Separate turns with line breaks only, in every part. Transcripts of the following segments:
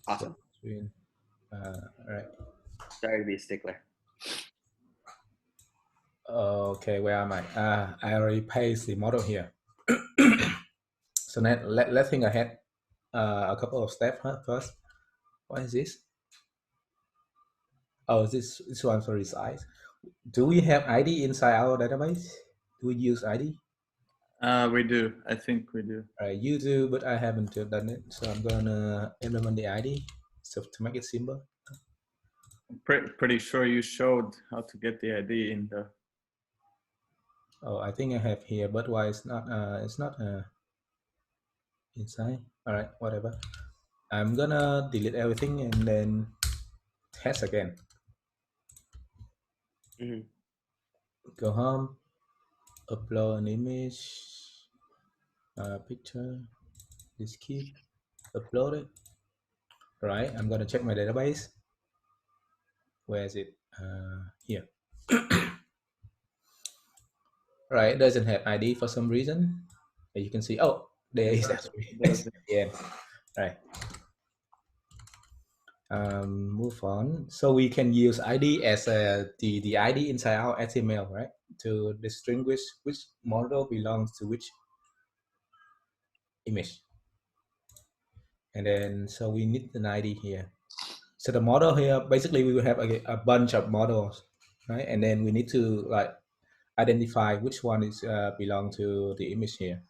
Awesome.
Screen. Right.
Sorry to be a stickler.
Okay, where am I? I already paste the model here. So now let's think ahead a couple of steps first. What is this? Oh, this one for size. Do we have ID inside our database? Do we use ID?
We do. I think we do.
You do, but I haven't done it. So I'm gonna implement the ID so to make it simple.
Pretty sure you showed how to get the ID in the.
Oh, I think I have here, but why it's not? It's not inside. All right, whatever. I'm gonna delete everything and then test again.
Mm-hmm.
Go home, upload an image, picture, this keep, upload it. Right, I'm gonna check my database. Where is it? Here. Right, it doesn't have ID for some reason. You can see, oh, there is actually. Yeah, right. Move on. So we can use ID as the ID inside our HTML, right? To distinguish which model belongs to which image. And then, so we need an ID here. So the model here, basically we will have a bunch of models, right? And then we need to like identify which one is belong to the image here.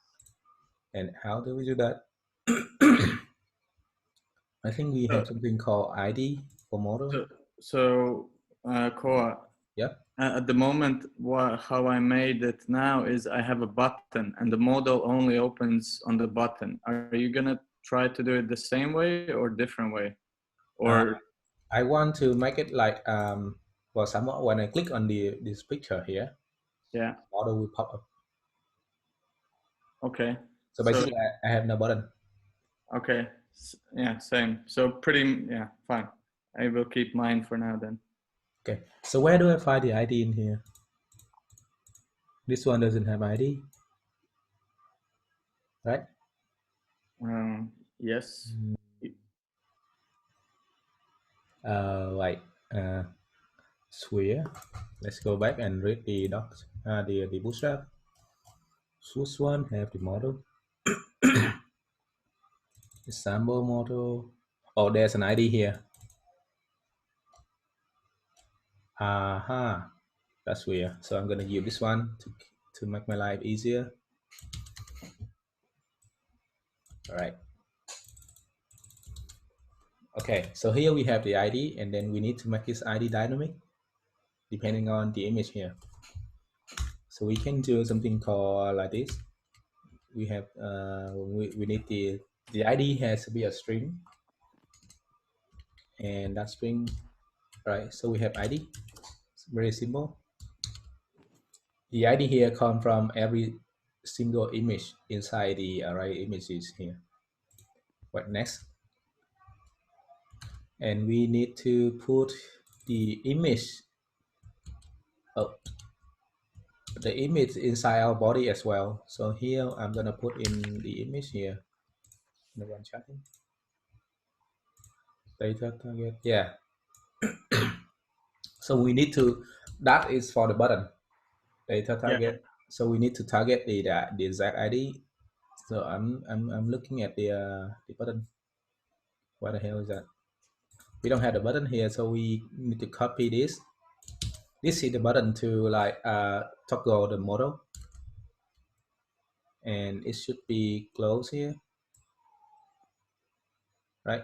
And how do we do that? I think we have something called ID for model.
So Koa.
Yeah.
At the moment, how I made it now is I have a button, and the model only opens on the button. Are you gonna try to do it the same way or different way? Or
I want to make it like for some when I click on this picture here,
yeah,
model will pop up.
Okay.
So basically, I have no button.
Okay. Yeah, same. So fine. I will keep mine for now then.
Okay. So where do I find the ID in here? This one doesn't have ID, right?
Yes.
Like sphere. Let's go back and read the docs. The bootstrap. Source one have the model. The sample model. Oh, there's an ID here. Aha, that's weird. So I'm gonna use this one to make my life easier. All right. Okay, so here we have the ID, and then we need to make this ID dynamic depending on the image here. So we can do something called like this. We have we need the ID has to be a string, and that string, right? So we have ID. It's very simple. The ID here comes from every single image inside the array images here. What next? And we need to put the image the image inside our body as well. So here I'm gonna put in the image here. The one chatting. Data target. Yeah. So we need to. That is for the button. Data target. Yeah. So we need to target the exact ID. So I'm looking at the button. What the hell is that? We don't have the button here, so we need to copy this. This is the button to like toggle the model, and it should be closed here, right?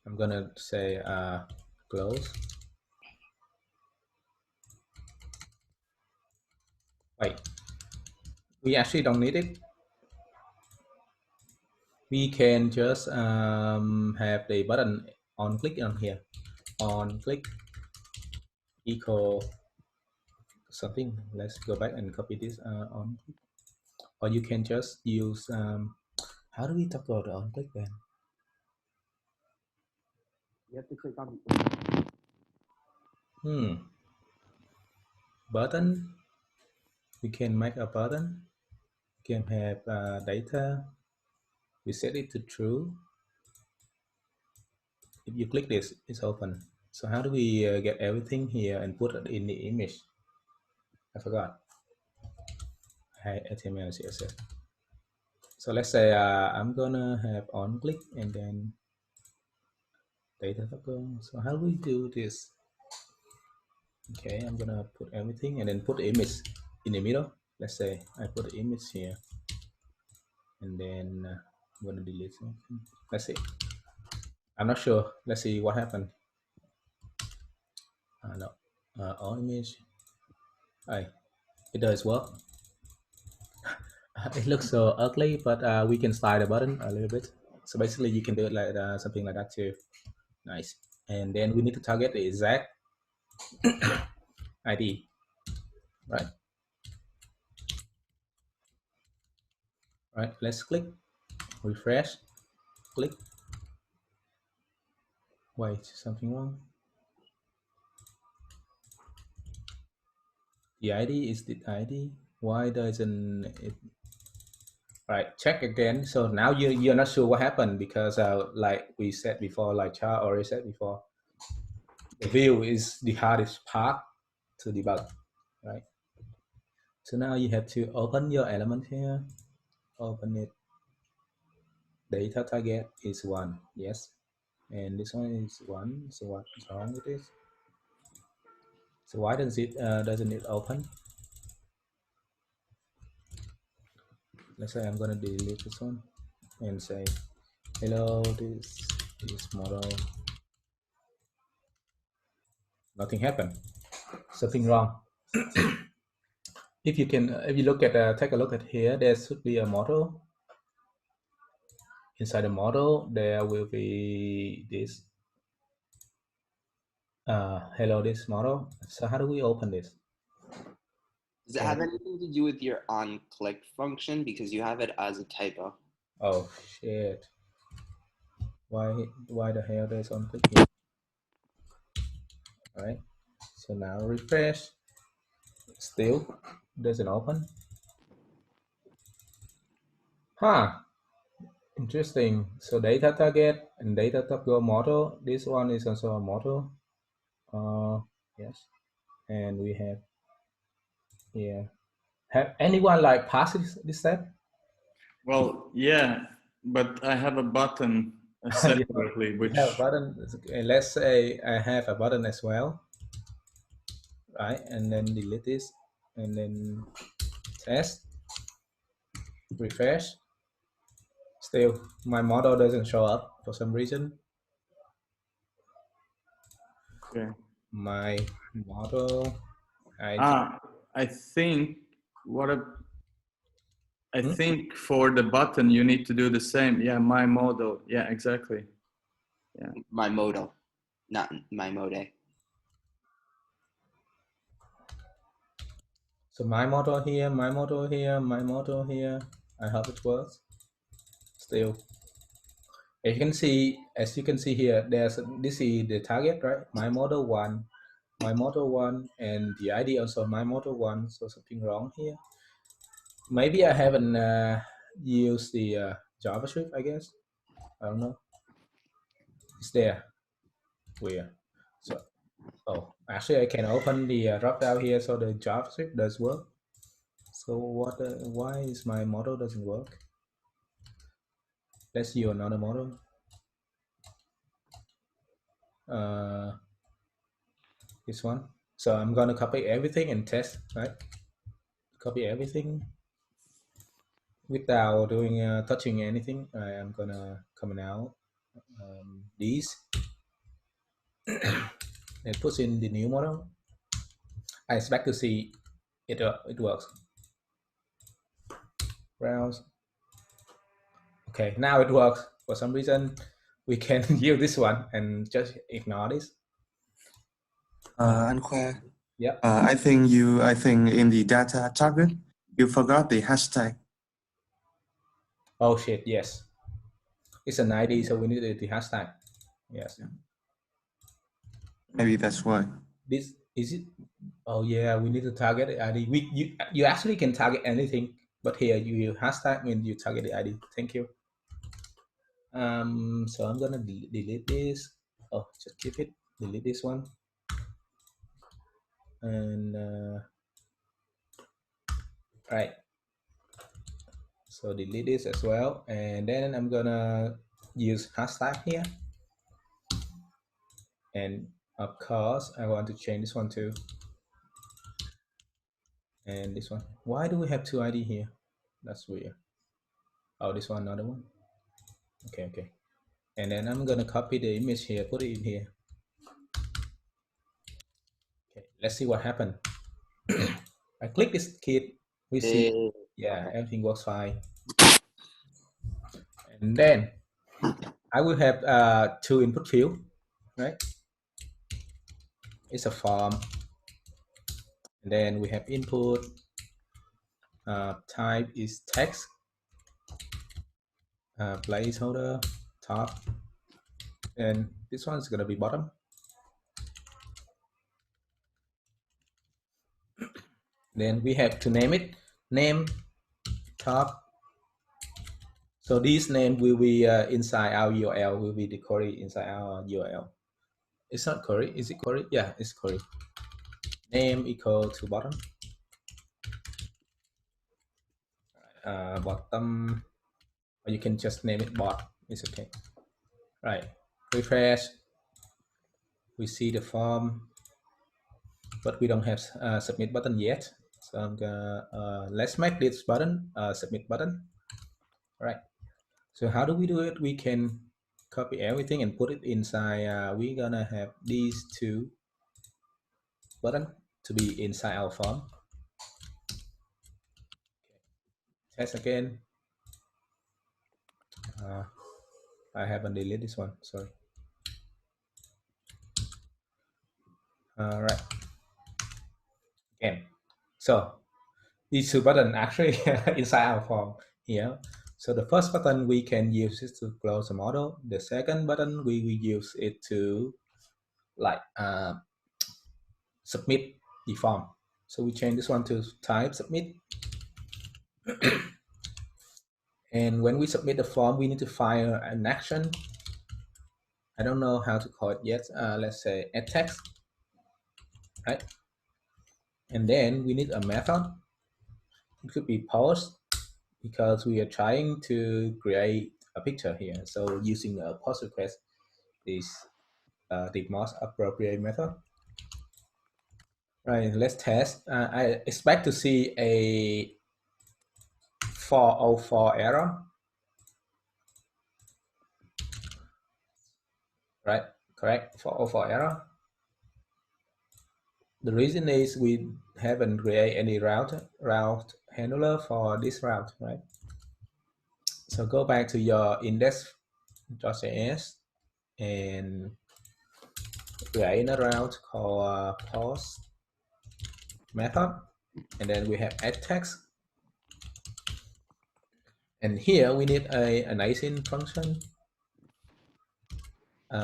I'm gonna say close. Wait, we actually don't need it. We can just have the button on click on here. On click equal something. Let's go back and copy this on. Or you can just use. How do we toggle the on click then?
You have to click on
Button. We can make a button. can have data. We set it to true. If you click this, it's open. So how do we get everything here and put it in the image? I forgot. HTML, CSS. So let's say I'm gonna have on click and then data toggle. So how do we do this? Okay, I'm gonna put everything and then put the image in the middle. Let's say I put the image here and then I'm gonna delete something. Let's see. I'm not sure. Let's see what happened. No, all image. It does work. It looks so ugly, but we can slide the button a little bit. So basically, you can do it like something like that too. Nice. And then we need to target the exact ID, right? Right. Let's click, refresh, click. Wait, something wrong. The ID is the ID. Why doesn't it? Right, check again. So now you're not sure what happened because like we said before, like Charles already said before, the view is the hardest part to debug, right? So now you have to open your element here, open it. Data target is 1, yes, and this one is 1. So what's wrong with this? So why doesn't it open? Let's say I'm gonna delete this one and say hello, this is model. Nothing happened. Something wrong. If you look at take a look at here, there should be a model. Inside the model, there will be this hello, this model. So how do we open this?
Does it have anything to do with your on-click function? Because you have it as a typo.
Oh shit! Why the hell there's on click here? All right. So now refresh. Still doesn't open. Huh. Interesting. So data target and data toggle model. This one is also a model. Yes. And we have here. Have anyone like passed this step?
Well, yeah, but I have a button separately, which
have a button. Let's say I have a button as well, right? And then delete this, and then test, refresh. Still, my model doesn't show up for some reason.
okay.
My model.
I think I think for the button you need to do the same. Yeah, my model. Yeah, exactly. Yeah.
My modal, not my mode.
So my model here, my model here, my model here. I hope it works. Still, as you can see here, this is the target, right? My model 1, my model 1, and the ID also my model 1. So something wrong here. Maybe I haven't used the JavaScript, I guess. I don't know. It's there. Where? So, oh, actually I can open the drop down here, so the JavaScript does work. So why is my model doesn't work? Let's use another model. This one. So I'm gonna copy everything and test, right? Copy everything without doing touching anything. I'm gonna comment out these and put in the new model. I expect to see it works. Browse. Okay, now it works. For some reason, we can use this one and just ignore this.
Anh Khoa.
Yeah.
I think in the data target, you forgot the hashtag.
Oh shit, yes. It's an ID, so we need the hashtag. Yes.
Yeah. Maybe that's why.
This is it. Oh yeah, we need to target the ID. You actually can target anything, but here you hashtag means you target the ID. Thank you. So I'm gonna delete this. Oh, just keep it. Delete this one, and right. So delete this as well, and then I'm gonna use hashtag here, and of course I want to change this one too, and this one. Why do we have two ID here? That's weird. Oh, this one, another one. Okay. And then I'm gonna copy the image here, put it in here. Okay, let's see what happened. I click this kit, we see, yeah,
Okay.
everything works fine. And then I will have two input field, right? It's a form. And then we have input, type is text, placeholder, top, and this one is gonna be bottom. Then we have to name it, name, top. So this name will be inside our URL, will be the query inside our URL. It's not query, is it query? Yeah, it's query. Name equal to bottom. Bottom, or you can just name it bot, it's okay. Right, refresh. We see the form, but we don't have submit button yet. So I'm gonna, let's make this button submit button. All right. So how do we do it? We can copy everything and put it inside. We're gonna have these two button to be inside our form. Test again. I haven't deleted this one. Sorry. All right. Again. So these two buttons actually inside our form here. So the first button we can use it to close the model. The second button we will use it to like submit the form. So we change this one to type submit. And when we submit the form, we need to fire an action. I don't know how to call it yet. Let's say add text, right? And then we need a method. It could be post, because we are trying to create a picture here. So using a post request is the most appropriate method. Right, let's test. I expect to see a 404 error. Right, correct, 404 error. The reason is we haven't created any route handler for this route, right? So go back to your index.js and create a route called post method, and then we have add text, and here we need an async function,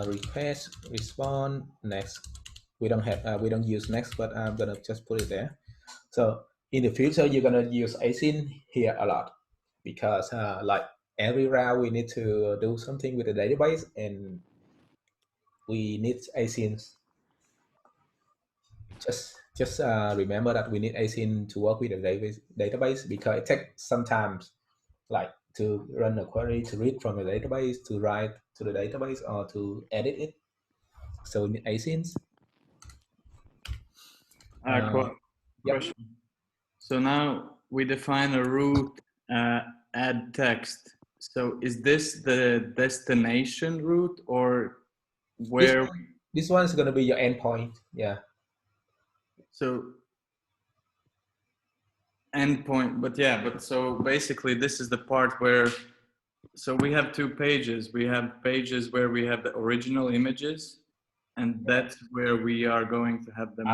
request, respond, next. We don't have we don't use next, but I'm gonna just put it there. So in the future you're gonna use async here a lot, because like every route we need to do something with the database, and we need async. Just remember that we need async to work with the database, because it takes sometimes like to run a query, to read from the database, to write to the database, or to edit it. So we need async.
Question. So now we define a route, add text. So is this the destination route, or where?
This one is going to be your endpoint. Yeah.
So endpoint, but so basically this is the part where, so we have two pages. We have pages where we have the original images, and that's where we are going to have them.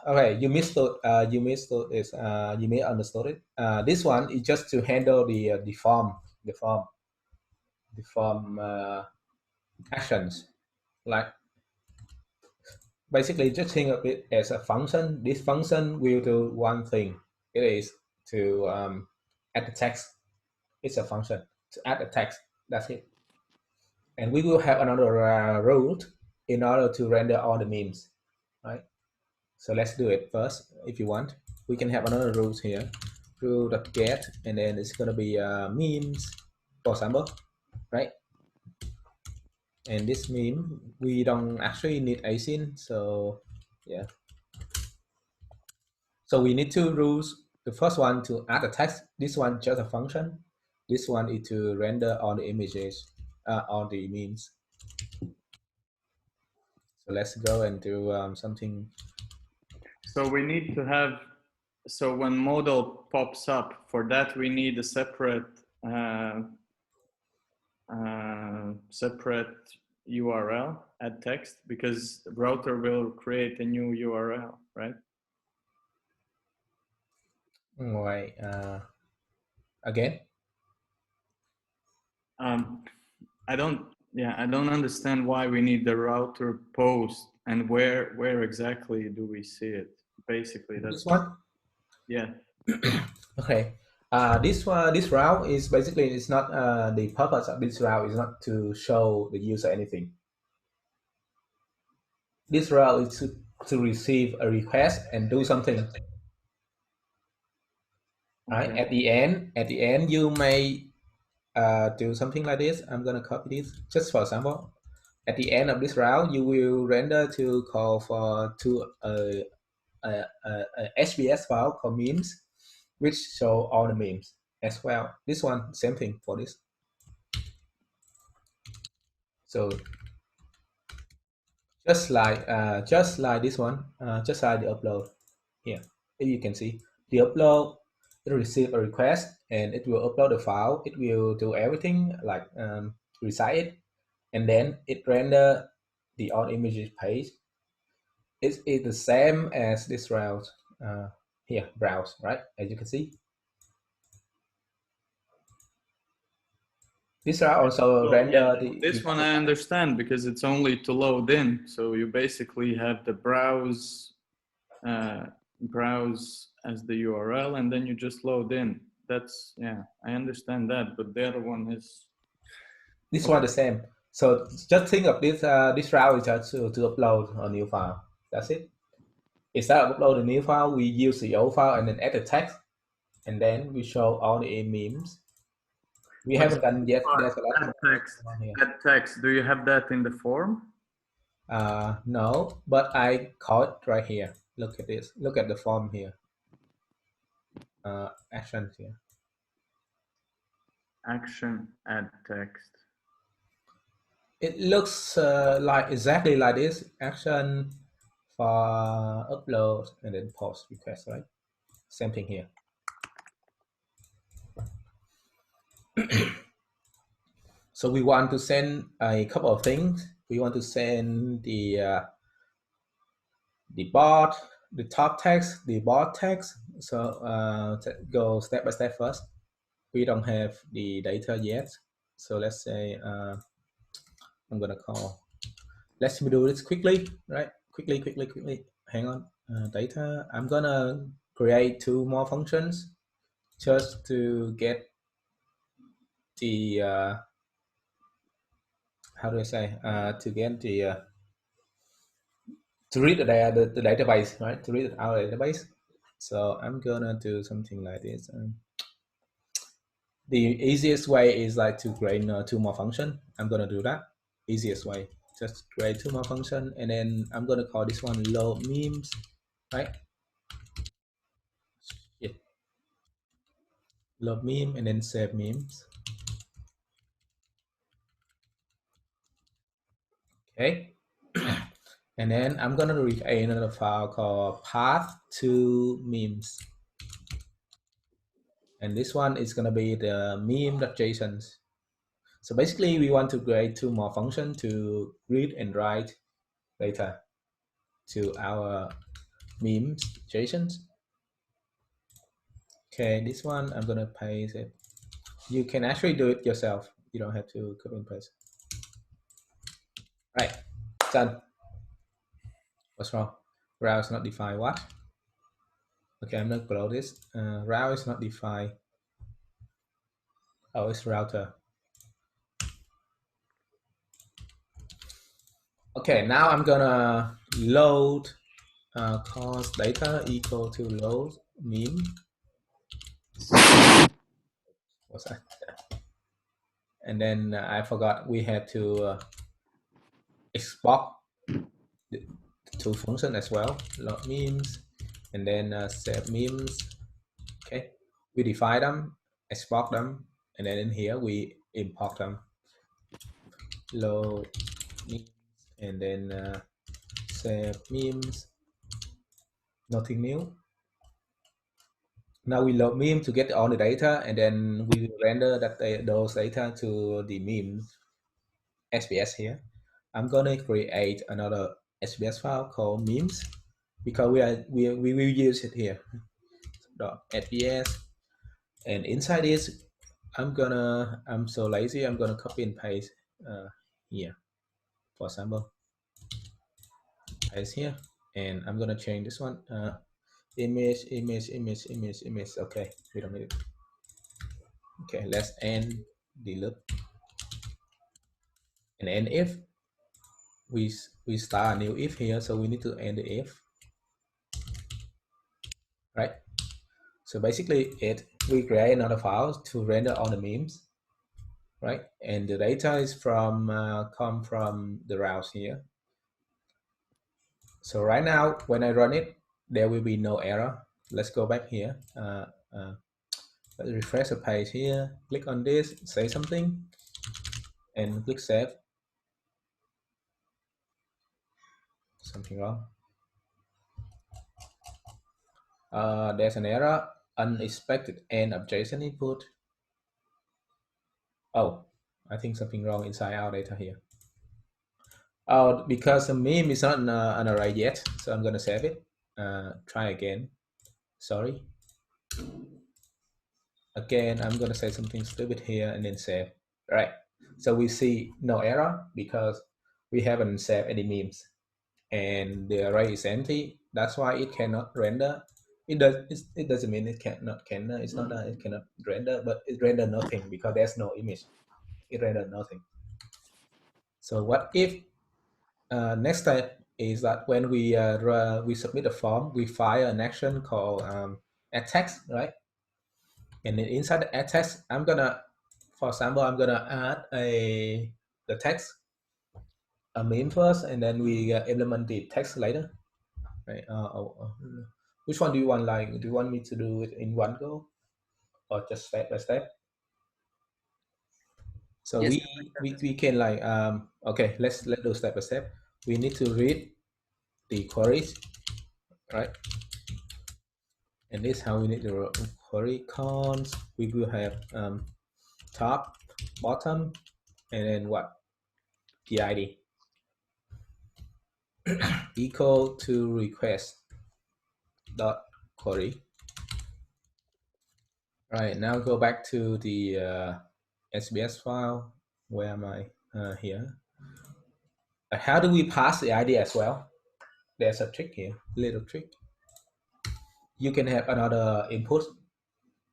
Okay. You missed it. You may understood it. This one is just to handle the form actions. Like basically, just think of it as a function. This function will do one thing. It is to add the text. It's a function to add the text. That's it. And we will have another route in order to render all the memes, right? So let's do it first. If you want, we can have another route here, rule.get, and then it's gonna be memes, for example, right? And this meme, we don't actually need async, so yeah. So we need two rules. The first one to add a text. This one just a function. This one is to render all the images, all the memes. So let's go and do something.
So we need to have, so when modal pops up, for that we need a separate separate URL, add text, because the router will create a new URL, right?
Right. Again.
I don't understand why we need the router post and where exactly do we see it? Basically, that's
This one.
Yeah.
Okay. This route is basically, it's not the purpose of this route is not to show the user anything. This route is to receive a request and do something. Right.
Okay.
At the end, you may do something like this. I'm gonna copy this just for example. At the end of this route, you will render to call for a HBS file called memes, which show all the memes as well. This one, same thing for this. So just like this one, just like the upload here, if you can see the upload, it receive a request and it will upload the file. It will do everything like resize it, and then it render the all images page. It is the same as this route here, browse, right? As you can see. These are also render
this one I understand because it's only to load in. So you basically have the browse as the URL and then you just load in. That's, yeah, I understand that, but the other one is...
This one the same. So just think of this this route is just to upload a new file. That's it. Instead of upload a new file, we use the old file and then add the text, and then we show all the memes. We haven't done yet. There's a lot
of text. Add text. Do you have that in the form?
No, but I call it right here. Look at this. Look at the form here. Actions here.
Action, add text.
It looks like exactly like this. Action for upload and then post request, right? Same thing here. So we want to send a couple of things. We want to send the bot, the top text, the bot text. So go step by step first. We don't have the data yet. So let's say I'm gonna call. Let's do this quickly, right? Quickly. Hang on. Data. I'm gonna create two more functions just to get the how do I say to get the to read the database, right? To read our database. So I'm gonna do something like this. The easiest way is like to create two more function. I'm gonna do that. Easiest way, just create two more function, and then I'm gonna call this one load memes, right? Yeah. Load meme and then save memes. Okay. And then I'm gonna create another file called path to memes. And this one is gonna be the meme.json. So basically we want to create two more functions to read and write data to our memes JSON. Okay, this one I'm gonna paste it. You can actually do it yourself. You don't have to copy and paste. Right, done. What's wrong? Route is not defined. What? Okay, I'm not close this. Route is not defined. Oh, it's router. Okay, now I'm gonna load cause data equal to load meme. What's that? And then I forgot we had to export the two functions as well, load memes, and then save memes. Okay, we define them, export them, and then in here we import them. Load memes, and then save memes. Nothing new. Now we load meme to get all the data, and then we will render those data to the meme SBS here. I'm gonna create another SBS file called memes because we will use it here. .sbs, and inside this, I'm so lazy. I'm gonna copy and paste here, for example, paste here, and I'm gonna change this one. Image. Okay, we don't need it. Okay, let's end the loop, and end if we start a new if here, so we need to end the if, right? So basically, we create another file to render all the memes, right? And the data is from come from the routes here. So right now, when I run it, there will be no error. Let's go back here. Let's refresh the page here. Click on this, say something, and click save. Something wrong. There's an error. Unexpected end of JSON input. Oh, I think something wrong inside our data here. Oh, because the meme is not an array yet, so I'm gonna save it. Try again. Sorry. Again, I'm gonna say something stupid here and then save. Right. So we see no error because we haven't saved any memes, and the array is empty. That's why it cannot render. It doesn't mean it cannot. It's not that it cannot render, but it render nothing because there's no image. It render nothing. So what if next step is that when we submit a form, we fire an action called add text, right? And then inside the add text, I'm gonna, for example, I'm gonna add the text, a meme first, and then we implement the text later, right? Which one do you want? Like, do you want me to do it in one go, or just step by step? So
Yes.
we can like okay, let's do step by step. We need to read the queries, right? And this is how we need to query cons. We will have top, bottom, and then what? PID equal to request dot query. Right, now go back to the SBS file. Where am I? Here. How do we pass the ID as well? There's a trick here, little trick. You can have another input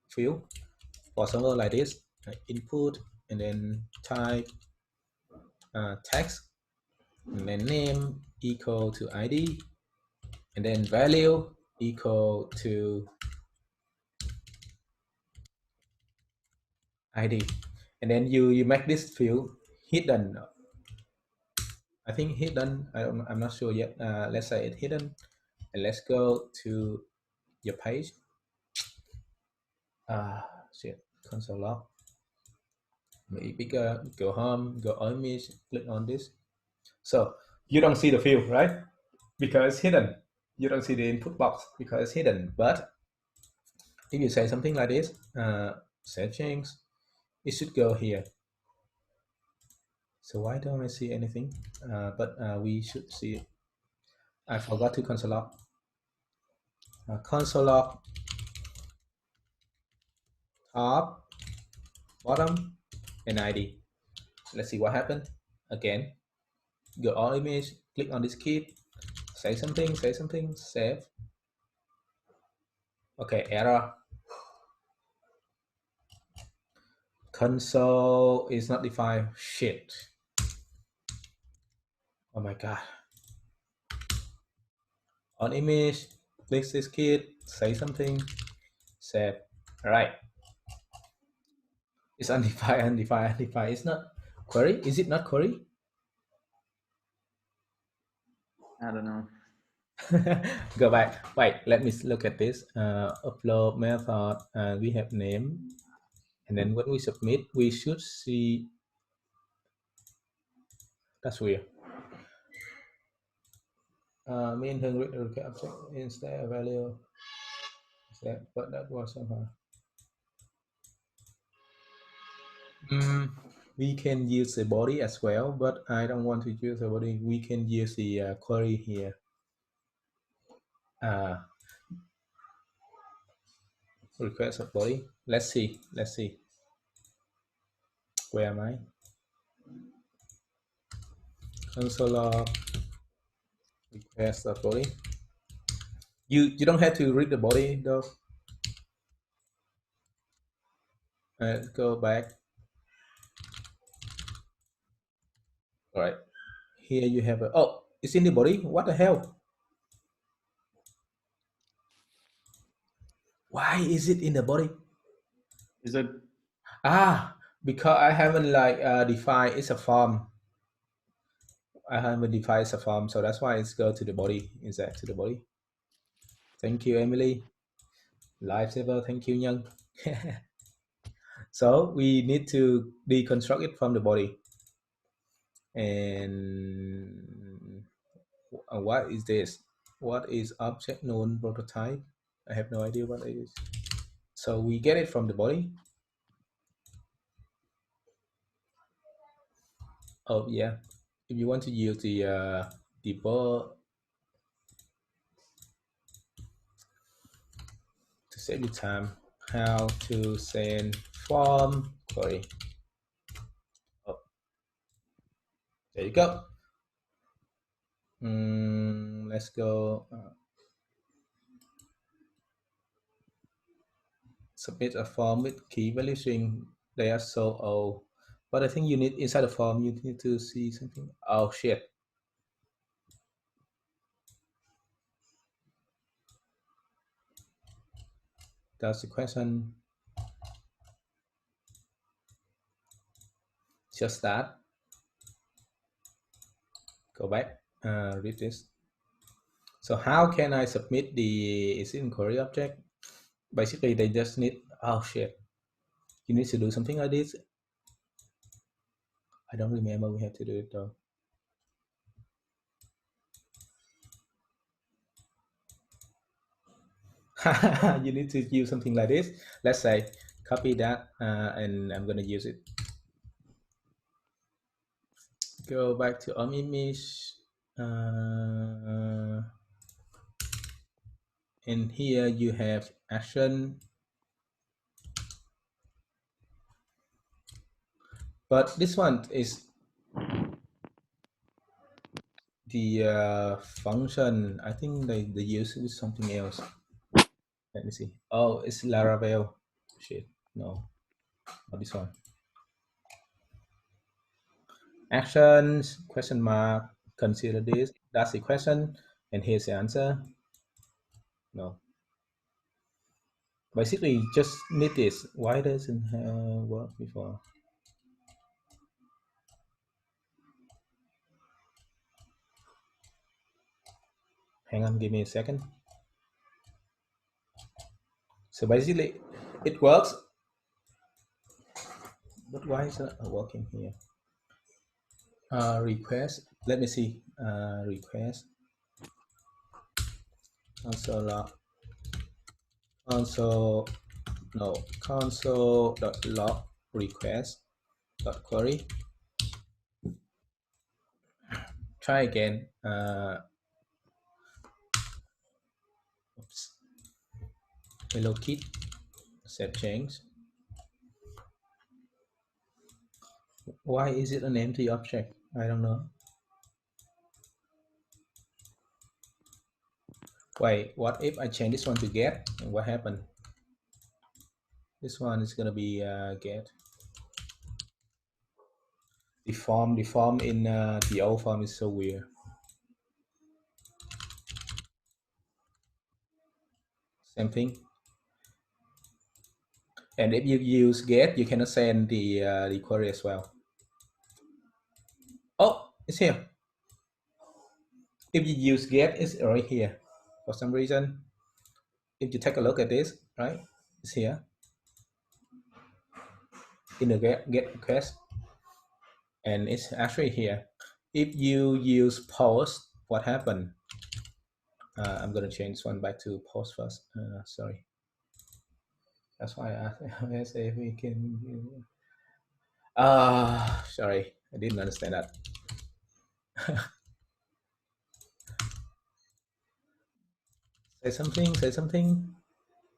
field, for example, like this, input, and then type text, and then name equal to ID, and then value equal to ID, and then you make this field hidden. I think hidden. I'm not sure yet. Let's say it's hidden, and let's go to your page. Shit, console log. Maybe go home, go image, click on this. So you don't see the field, right? Because it's hidden. You don't see the input box because it's hidden. But if you say something like this, save change, it should go here. So why don't I see anything? But we should see it. I forgot to console log. Console log top, bottom, and ID. Let's see what happened. Again, go all image, click on this key, say something, save. Okay, error. Console is not defined. Shit. Oh my god. On image, click this kid, say something, save. All right. It's undefined, undefined, undefined. It's not query. Is it not query?
I don't know.
Go back. Wait, let me look at this. Upload method. We have name, and then when we submit, we should see. That's weird. Main thing with the object instead value. That, but that was somehow. We can use the body as well, but I don't want to use the body. We can use the query here. Request of body. Let's see. Let's see. Where am I? Console log. Request of body. You don't have to read the body though. Go back. All right. Here you have a. Oh, it's in the body. What the hell? Why is it in the body?
Is it?
Because I haven't like defined. It's a form. I haven't defined it's a form, so that's why it's go to the body. Is that to the body? Thank you, Emily. Lifesaver. Thank you, Nhân. So we need to deconstruct it from the body. And what is this? What is object known prototype? I have no idea what it is. So we get it from the body. Oh yeah, if you want to use the debug to save your time, how to send form query. Oh, there you go. Let's go. Submit a form with key value string. They are so old, but I think you need inside the form you need to see something. Oh shit. That's the question. Just that. Go back. Read this. So how can I submit the inquiry object? Basically, they just need. Oh shit! You need to do something like this. I don't remember. We have to do it though. You need to use something like this. Let's say copy that, and I'm gonna use it. Go back to image. And here you have action. But this one is the function. I think they use it with something else. Let me see. Oh, it's Laravel. Shit, no, not this one. Actions, question mark, consider this. That's the question, and here's the answer. No. Basically, just need this. Why doesn't work before? Hang on, give me a second. So basically, it works. But why is it not working here? Request. Let me see. Request. Console log. Console.log request query. Try again. Oops. Hello kit. Set change. Why is it an empty object? I don't know. Wait, what if I change this one to get? And what happened? This one is gonna be get. The form in the old form is so weird. Same thing. And if you use get, you cannot send the query as well. Oh, it's here. If you use get, it's right here. For some reason, if you take a look at this, right, it's here in the get request, and it's actually here. If you use post, what happened? I'm gonna change this one back to post first. Sorry. That's why I say if we can. Sorry, I didn't understand that. Say something,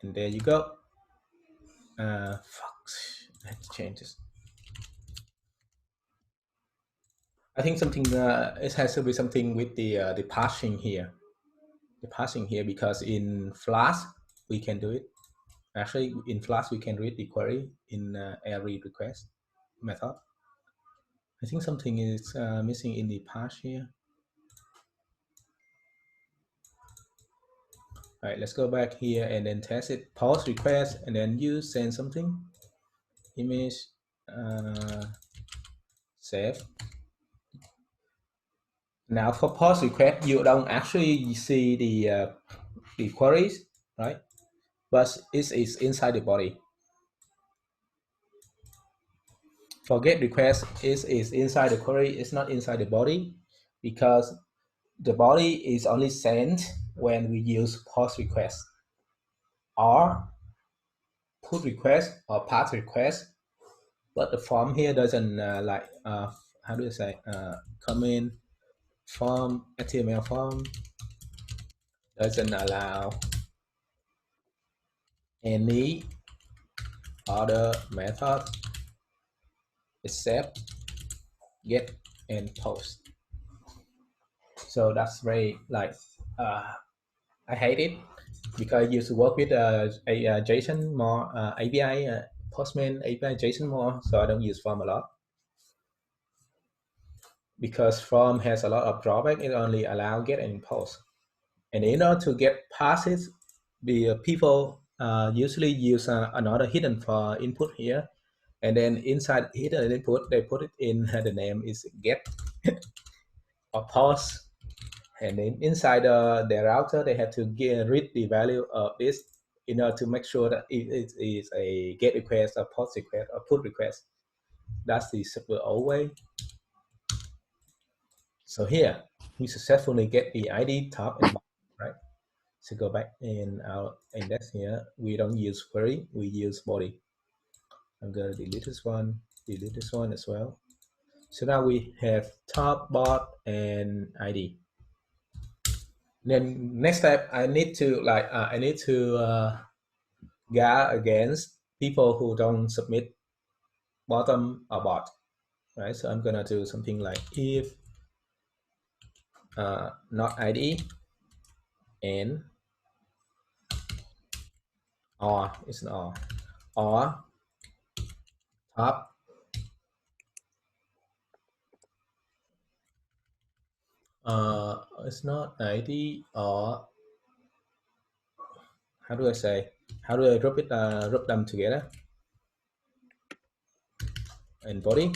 and there you go. Fuck, let's change this. I think something it has to be something with the passing here. The passing here, because in Flask we can do it. Actually, in Flask we can read the query in every request method. I think something is missing in the pass here. All right, let's go back here and then test it. Post request, and then you send something. Image, save. Now for post request, you don't actually see the queries, right? But it is inside the body. For get request, it is inside the query. It's not inside the body, because the body is only sent when we use post request or put request or path request. But the form here doesn't how do you say, comment form, HTML form doesn't allow any other method except get and post. So that's very like I hate it, because I used to work with a JSON more API, Postman API JSON more, so I don't use form a lot, because form has a lot of drawback. It only allow get and post, and in order to get passes, the people usually use another hidden for input here, and then inside hidden input they put it in the name is get or post, and then inside the router they have to read the value of this in order to make sure that it is a get request, or post request, or put request. That's the super old way. So here we successfully get the ID top and bottom, right? So go back in our index here. We don't use query, we use body. I'm gonna delete this one as well. So now we have top, bot, and ID. Then next step, I need to guard against people who don't submit bottom or bot, right? So I'm gonna do something like if not ID and or, it's an or top it's not ID, or how do I group them together, and body,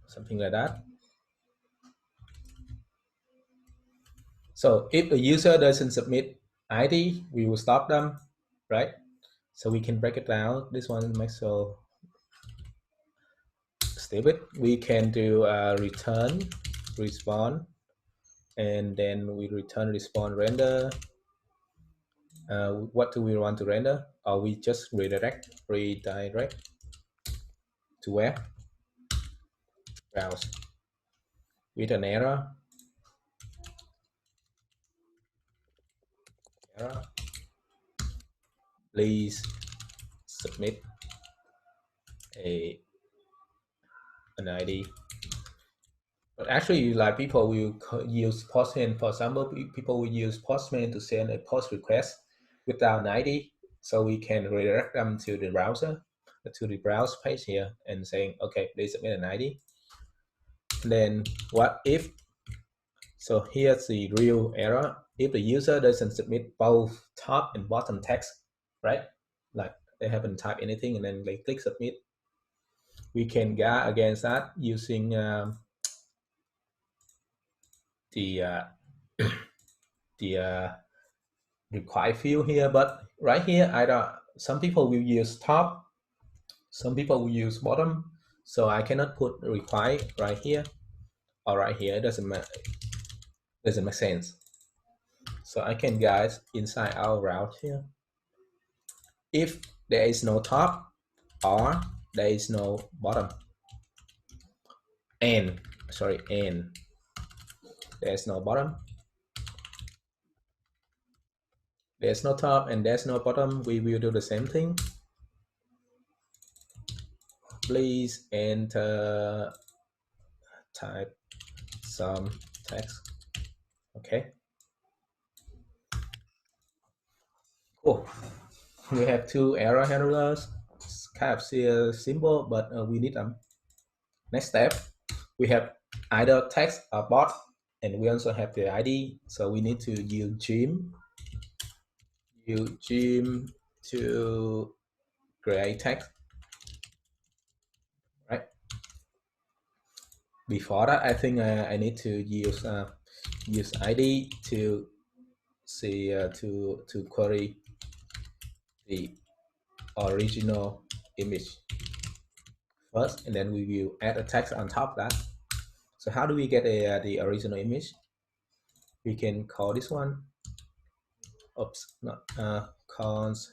something like that. So if the user doesn't submit ID, we will stop them, right? So we can break it down. This one makes so stupid. We can do return, respawn, and then we return, respawn, render. What do we want to render? Or we just redirect to where? Browse with an error. Please submit an ID. But actually, like, people will use Postman. For example, people will use Postman to send a post request, without an ID, so we can redirect them to the browser, to the browse page here, and saying, okay, please submit an ID. And then what if? So here's the real error. If the user doesn't submit both top and bottom text, right? Like they haven't typed anything and then they click submit. We can guard against that using the require field here. But right here, either some people will use top, some people will use bottom. So I cannot put require right here or right here. It doesn't make sense. So I can guide inside our route here. If there is no top or there is no bottom, and there's no bottom, there's no top and there's no bottom, we will do the same thing. Please enter type some text. Okay, cool. We have two error handlers. It's kind of simple, but we need them. Next step, we have either text or bot, and we also have the ID. So we need to use gem to create text. Right. Before that, I think I need to use ID to see to query the original image first, and then we will add a text on top of that. So how do we get the original image? We can call this one. Oops, not cons.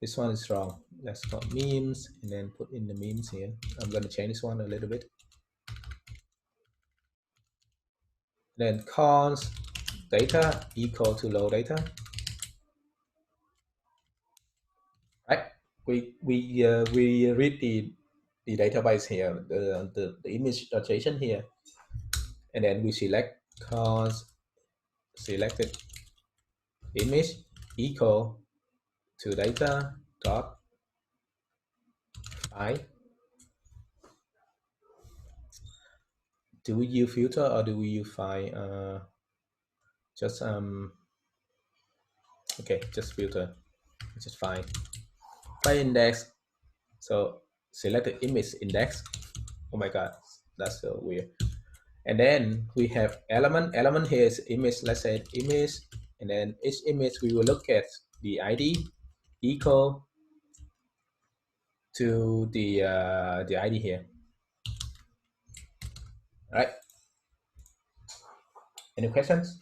This one is wrong. Let's call memes and then put in the memes here. I'm going to change this one a little bit. Then cons data equal to low data. Right? We read the database here, the image notation here, and then we select cons selected image equal to data dot file. Do we use filter or do we use file? Just okay, just filter, just file. File index. So select the image index. Oh my god, that's so weird. And then we have element. Element here is image. Let's say image, and then each image we will look at the ID equal to the ID here. All right. Any questions?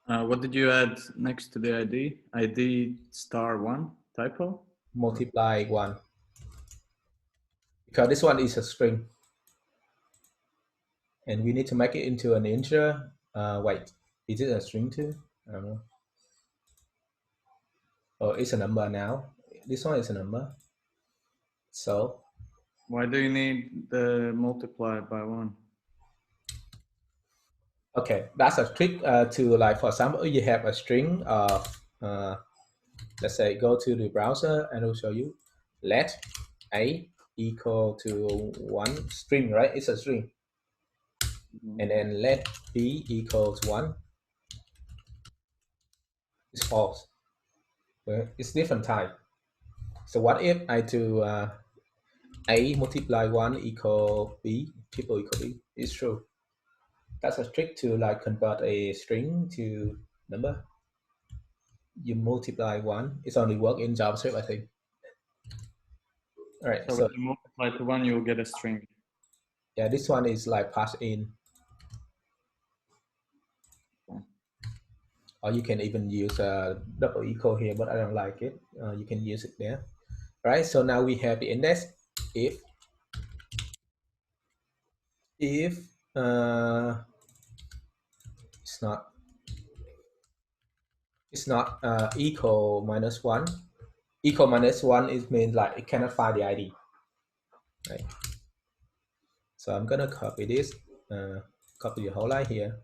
What did you add next to the ID? ID *1 typo?
Multiply 1. Because this one is a string. And we need to make it into an integer. Wait, is it a string too? I don't know. Oh, it's a number now. This one is a number. So
why do you need the multiply by 1?
Okay, that's a trick to, like, for example, you have a string of, let's say, go to the browser and it'll show you let a equal to 1 string, right? It's a string. And then let b equals 1. It's false. Well, it's different type. So what if I do a multiply 1 equal b, triple equal b? It's true. That's a trick to, like, convert a string to number. You multiply 1. It's only work in JavaScript, I think. All right.
So if you multiply to 1, you'll get a string.
Yeah, this one is like passed in.
Okay.
Or you can even use a double equal here, but I don't like it. You can use it there. All right. So now we have the index. If it's not equal minus 1. Equal minus 1 is means like it cannot find the ID. Right. So I'm gonna copy this, copy the whole line here.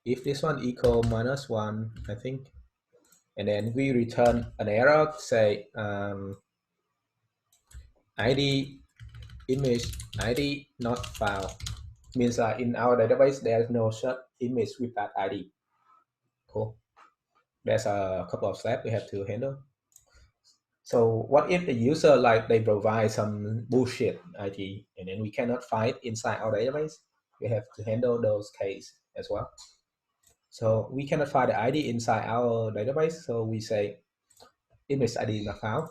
if this one equal -1, I think, and then we return an error, say ID image ID not found, means in our database there's no such image with that ID. Cool. There's a couple of steps we have to handle. So what if the user, like, they provide some bullshit ID and then we cannot find inside our database? We have to handle those cases as well. So we cannot find the ID inside our database, so we say image ID not found.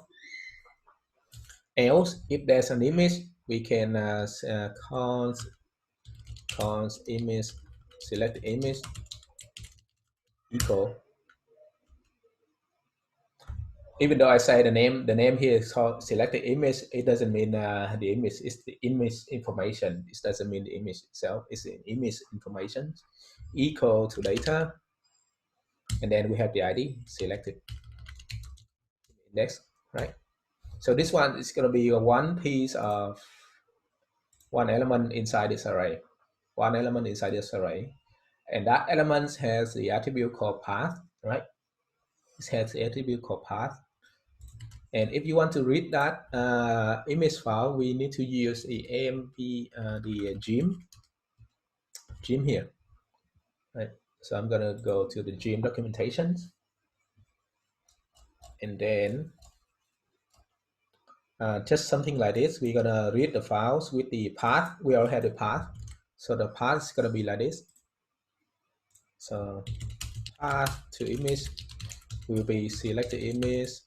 Else, if there's an image, we can const image, select the image equal. Even though I say the name here is called select the image, it doesn't mean the image is the image information. It doesn't mean the image itself. It's the image information equal to data, and then we have the ID selected index, right? So this one is going to be one piece of one element inside this array, one element inside this array, and that element has the attribute called path, right? It has the attribute called path. And if you want to read that image file, we need to use the the gem here, right? So I'm gonna go to the gem documentation, and then just something like this. We're gonna read the files with the path. We already have the path, so the path is gonna be like this. So path to image will be select the image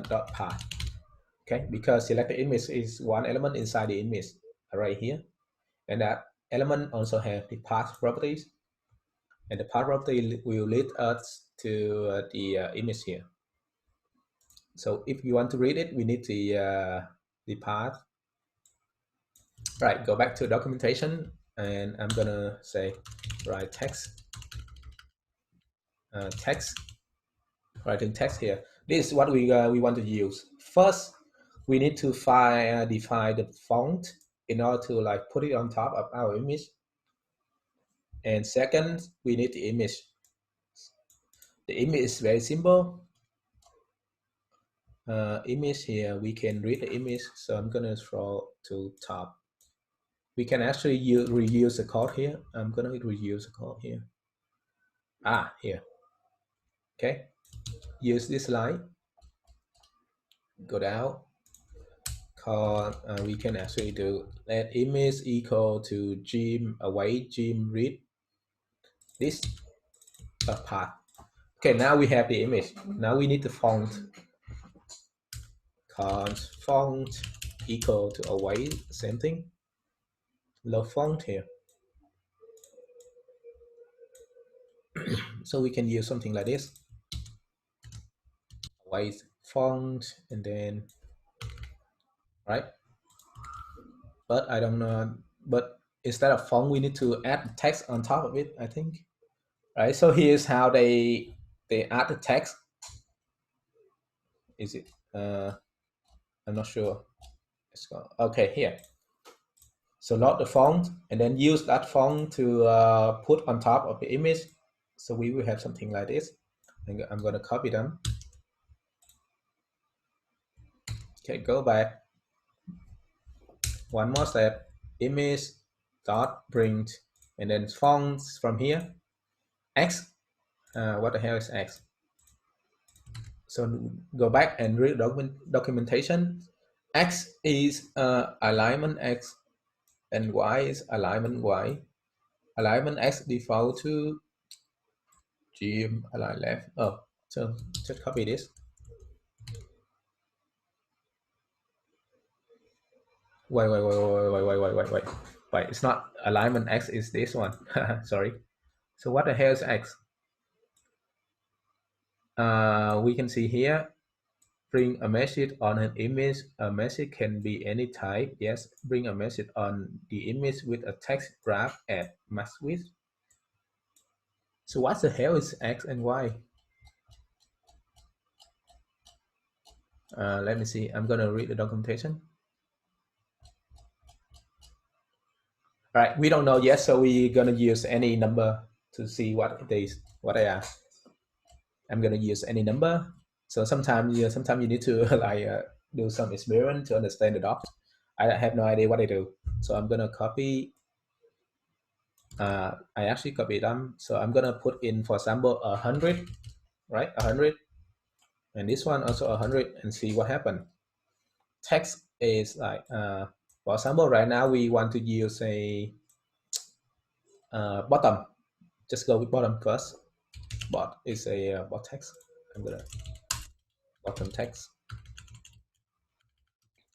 dot path. Okay, because select the image is one element inside the image right here, and that element also have the path properties, and the path property will lead us to the image here. So if you want to read it, we need the path. Right, go back to documentation, and I'm gonna say write text, writing text here. This is what we want to use. First, we need to define the font in order to, like, put it on top of our image. And second, we need the image. The image is very simple. Image here, we can read the image. So I'm gonna scroll to top. We can actually reuse the code here. I'm gonna reuse the code here. Here. Okay. Use this line. Go down. Code. We can actually do let image equal to gem await gem read. This path. Okay. Now we have the image. Now we need the font. Const font equal to await, same thing. Load font here. So we can use something like this. Await font, and then, right? But I don't know. But instead of font, we need to add text on top of it, I think. Right. So here's how they add the text. Is it? I'm not sure. Let's go. Okay, here. So load the font and then use that font to put on top of the image. So we will have something like this. I'm going to copy them. Okay, go back. One more step. Image dot print, and then fonts from here. X. What the hell is X? So go back and read documentation. X is alignment X, and Y is alignment Y. Alignment X default to gem align left. Oh, so just copy this. Wait. It's not alignment X, is this one. Sorry. So what the hell is X? We can see here, bring a message on an image. A message can be any type. Yes, bring a message on the image with a text graph at max width. So what the hell is X and Y? Let me see. I'm gonna read the documentation. Right, we don't know yet, so we're gonna use any number to see what they are. I'm gonna use any number. So sometimes you need to like do some experiment to understand the docs. I have no idea what I do, so I'm gonna copy. I actually copy them, so I'm gonna put in, for example, 100, right? 100, and this one also 100, and see what happens. Text is like, for example, right now we want to use a bottom. Just go with bottom first. Bot is a bot text. I'm gonna bottom text.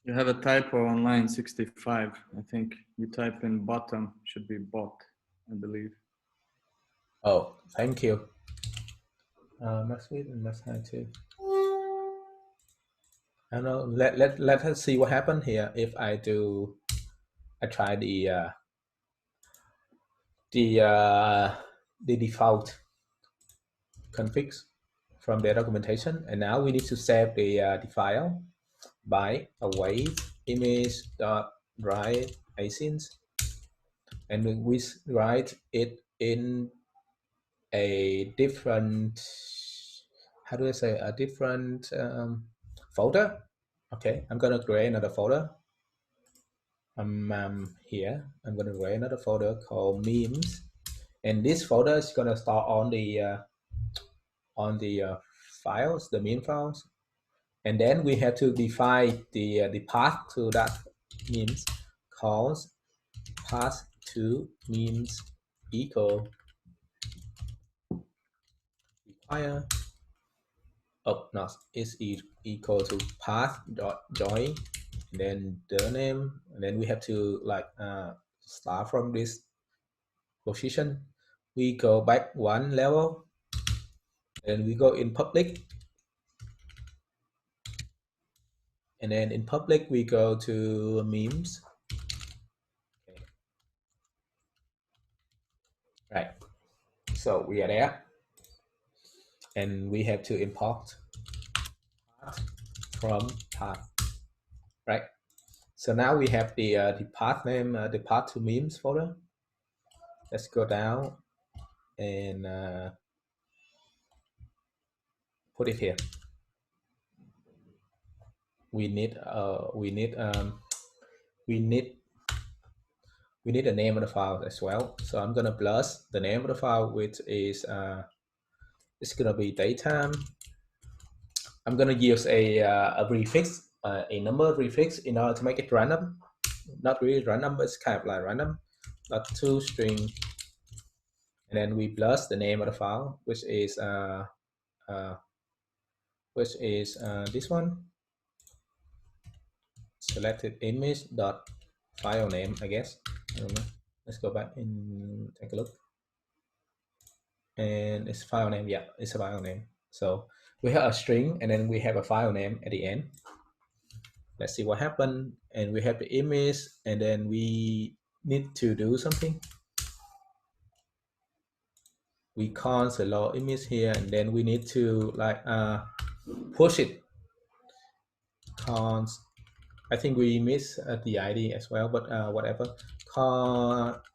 You have a typo on line 65. I think you type in bottom, should be bot, I believe.
Oh, thank you. Max width and max height too. I don't know. Let us see what happens here if I try the default configs from the documentation, and now we need to save the file by await image.write async, and we write it in a different, how do I say, a different folder. Okay, I'm gonna create another folder. Here I'm gonna create another folder called memes, and this folder is gonna start on the files, the meme files, and then we have to define the path to that memes, calls path to memes equal require, oh no, is equal to path dot join, and then the name, and then we have to like start from this position. We go back one level, and we go in public, and then in public we go to memes. Okay. Right, so we are there, and we have to import from path, right? So now we have the path name, the path to memes folder. Let's go down and put it here. We need the name of the file as well. So I'm gonna plus the name of the file, which is it's gonna be datetime. I'm gonna use a prefix, a number prefix, in order to make it random. Not really random, but it's kind of like random. Not to string, and then we plus the name of the file, which is this one. Selected image dot file name, I guess. I don't know. Let's go back and take a look. And it's file name. Yeah, it's a file name. So we have a string, and then we have a file name at the end. Let's see what happened. And we have the image, and then we need to do something. We const the raw image here, and then we need to like push it. Const, I think we miss the ID as well, but whatever.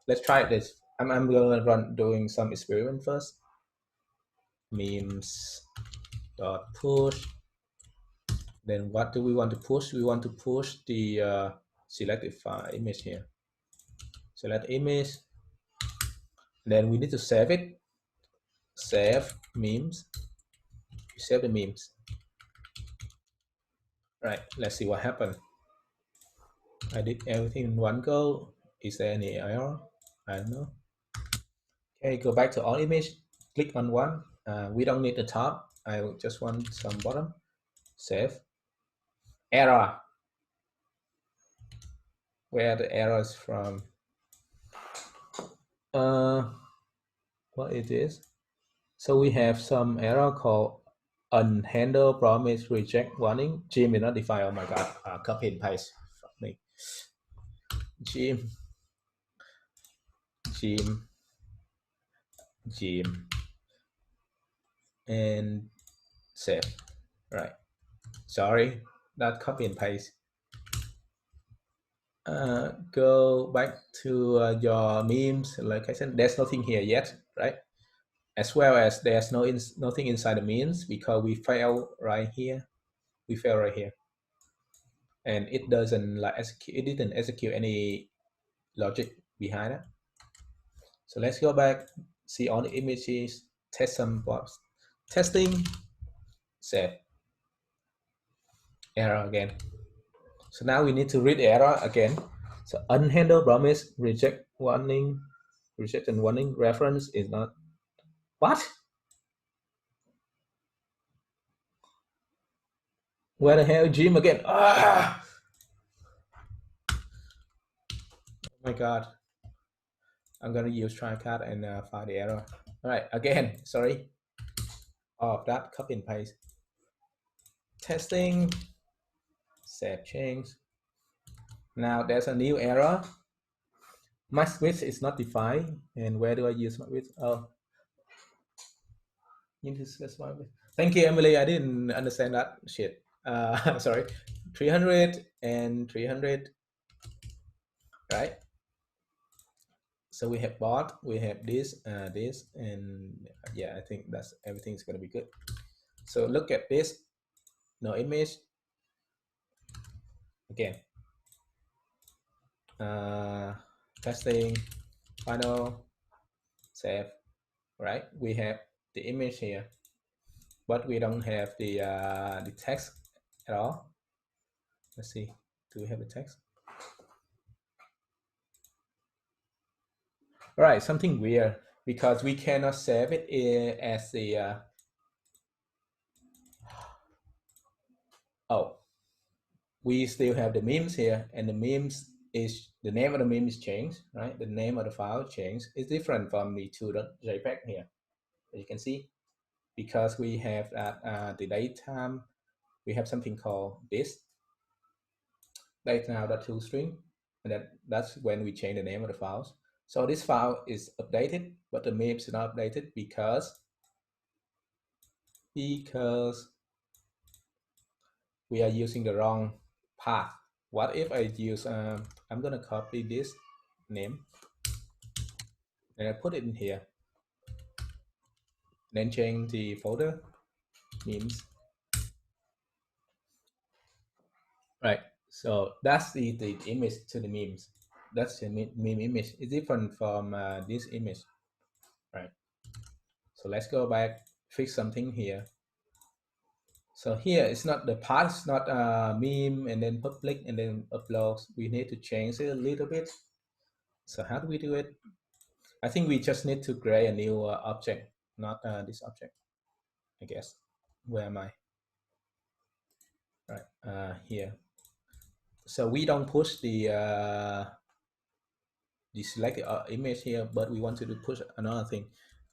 Let's try this. I'm gonna doing some experiment first. Memes dot push. Then what do we want to push? We want to push the selected file image here. Select image. Then we need to save it. Save memes. Save the memes. Right. Let's see what happened. I did everything in one go. Is there any error? I don't know. Okay, go back to all image. Click on one. We don't need the top. I just want some bottom. Save. Error. Where the error is from? What it is? So we have some error called unhandled promise reject warning. Gym is not defined. Oh my god. Copy and paste. Fuck me. Gym. And save. Right. Sorry, that copy and paste. go back to your memes. Like I said, there's nothing here yet, right? As well as there's nothing inside the memes because we fail right here. We fail right here, and it doesn't like execute. It didn't execute any logic behind it. So let's go back, see all the images, test some blocks, testing, save, error again. So now we need to read error again. So unhandled promise, reject warning, reject and warning, reference is not. What? Where the hell, Jim again? Ah! Oh my God. I'm gonna use try-cat and find the error. All right, again, sorry. All of that, copy and paste. Testing, save change. Now there's a new error. Max width is not defined. And where do I use max width? Oh, you need to specify width. Thank you, Emily. I didn't understand that shit. Sorry. 300 and 300, right? So we have bot, we have this, and yeah, I think that's everything's gonna be good. So look at this. No image. Again. Testing, final, save. Right? We have the image here, but we don't have the text at all. Let's see. Do we have the text? All right, something weird because we cannot save it as the oh, we still have the memes here, and the memes is the name of the meme is changed, right? The name of the file changed. It's different from the 2.jpg here, as you can see, because we have the datetime. We have something called this date now.toString, and that's when we change the name of the files. So this file is updated, but the memes is not updated because we are using the wrong path. What if I use, I'm gonna copy this name and I put it in here, then change the folder memes. Right, so that's the image to the memes. That's the meme image. It's different from this image, right? So let's go back, fix something here. So here it's not the path, it's not meme and then public and then upload. We need to change it a little bit. So how do we do it? I think we just need to create a new object, not this object, I guess. Where am I? Right, here. So we don't push the selected image here, but we want to push another thing.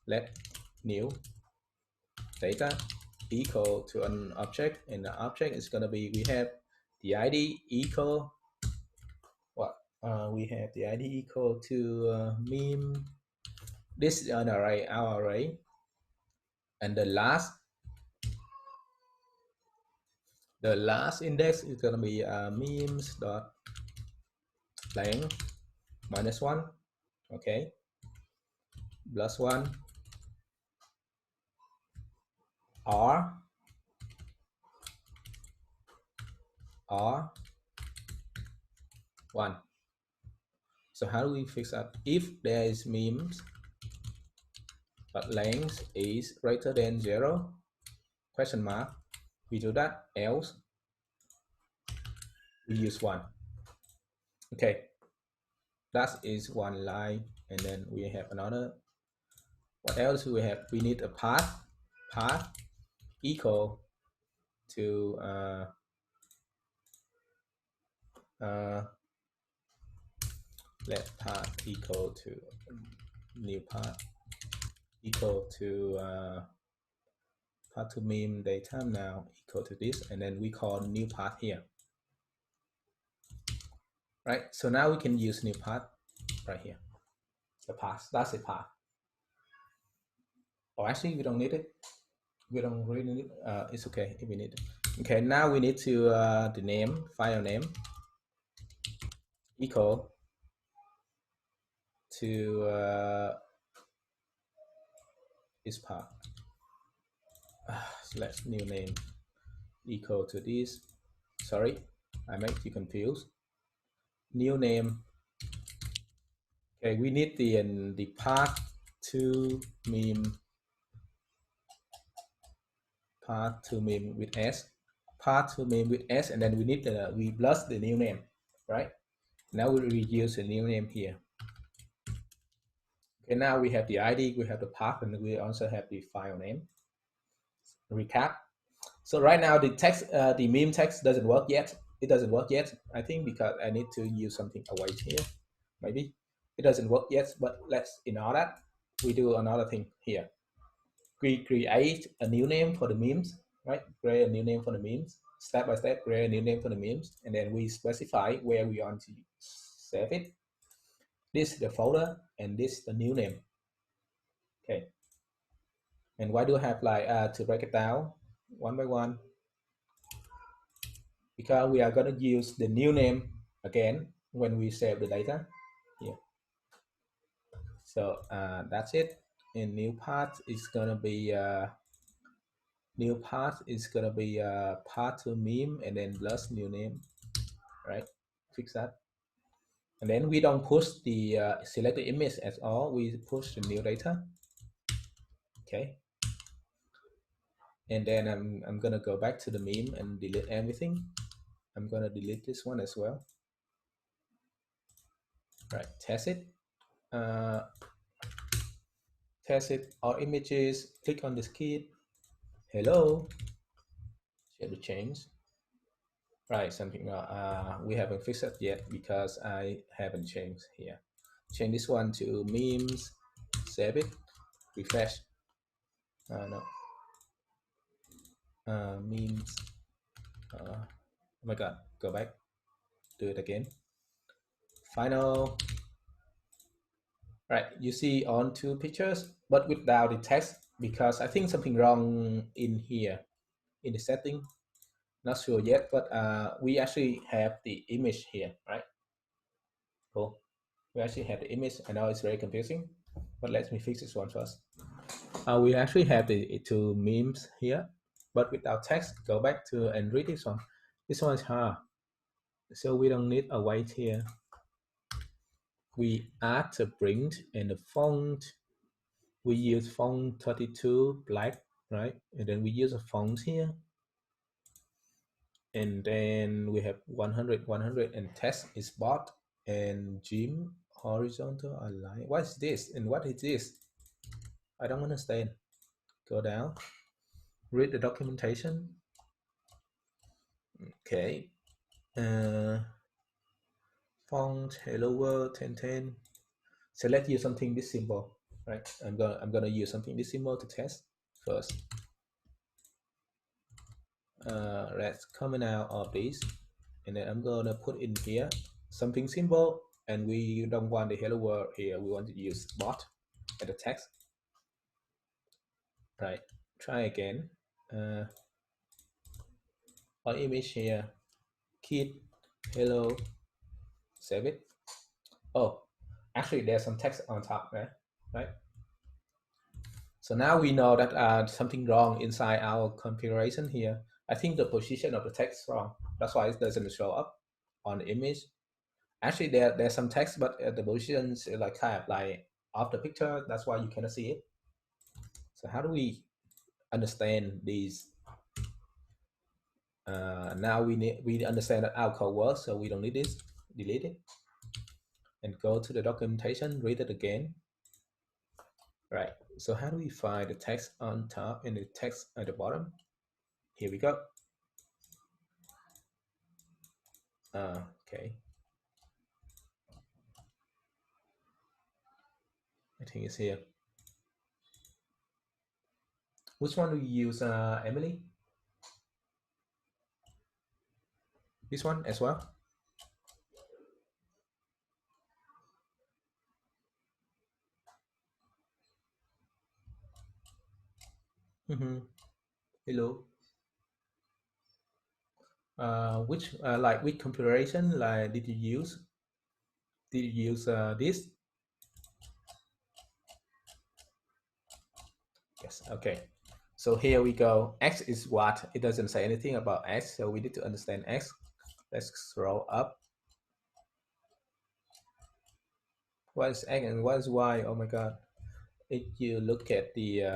Let new data equal to an object, and the object is gonna be, we have the ID equal what? We have the ID equal to meme. This is an array, our array, and the last index is gonna be memes dot length -1, okay, +1 r 1. So how do we fix that? If there is memes but length is greater than 0, question mark, we do that, else we use 1. Okay, that is one line, and then we have another. What else do we have? We need a path equal to let path equal to new path equal to path to meme data now equal to this, and then we call new path here. Right, so now we can use new path right here. The path, that's the path. Oh, actually, we don't need it. We don't really need it. It's okay if we need it. Okay, now we need to the name, file name equal to this part. Let's new name equal to this. Sorry, I make you confused. New name. Okay, we need the path to meme with s, path to meme with s, and then we need we plus the new name, right? Now we reuse the new name here. Okay, now we have the ID, we have the path, and we also have the file name. Recap. So right now the text, the meme text doesn't work yet. It doesn't work yet. I think because I need to use something await here. Maybe it doesn't work yet, but let's ignore that. We do another thing here. We create a new name for the memes, right? Create a new name for the memes. Step by step, create a new name for the memes, and then we specify where we want to save it. This is the folder, and this is the new name. Okay. And why do I have like to break it down one by one? Because we are going to use the new name again when we save the data here. So that's it. And new path is going to be path to meme and then plus new name, right? Fix that. And then we don't push the selected image at all. We push the new data. Okay. And then I'm gonna go back to the meme and delete everything. I'm gonna delete this one as well. Right, test it. Test it. All images. Click on this key. Hello. Share the change. Right, something we haven't fixed it yet because I haven't changed here. Change this one to memes. Save it. Refresh. No. Memes. Oh my god, go back, do it again. Final. Right, you see on two pictures, but without the text because I think something wrong in here in the setting. Not sure yet, but we actually have the image here, right? Cool. We actually have the image. I know it's very confusing, but let me fix this one first. We actually have the two memes here, but without text. Go back to and read this one. This one is hard. So we don't need a white here. We add the print and the font. We use font 32 black, right? And then we use a font here. And then we have 100, 100 and text is bot and Jim horizontal align. What is this? And what is this? I don't understand. Go down, read the documentation. Okay. Font hello world 1010. So let's use something this simple, right? I'm gonna use something this simple to test first. Let's comment out of this, and then I'm gonna put in here something simple, and we don't want the hello world here. We want to use bot and the text. Right. Try again. Our image here. Kid hello. Save it. Oh, actually there's some text on top there, right? So now we know that something wrong inside our configuration here. I think the position of the text is wrong. That's why it doesn't show up on the image. Actually, there's some text, but the positions like kind of like off the picture. That's why you cannot see it. So how do we understand these? Now we understand that our code works, so we don't need this. Delete it and go to the documentation. Read it again. Right. So how do we find the text on top and the text at the bottom? Here we go. Okay. I think it's here. Which one do you use, Emily? This one as well? Hello. Which configuration like did you use? Did you use this? Yes, okay. So here we go. X is what? It doesn't say anything about X, so we need to understand X. Let's scroll up. What is X and what is Y? Oh my God. If you look at the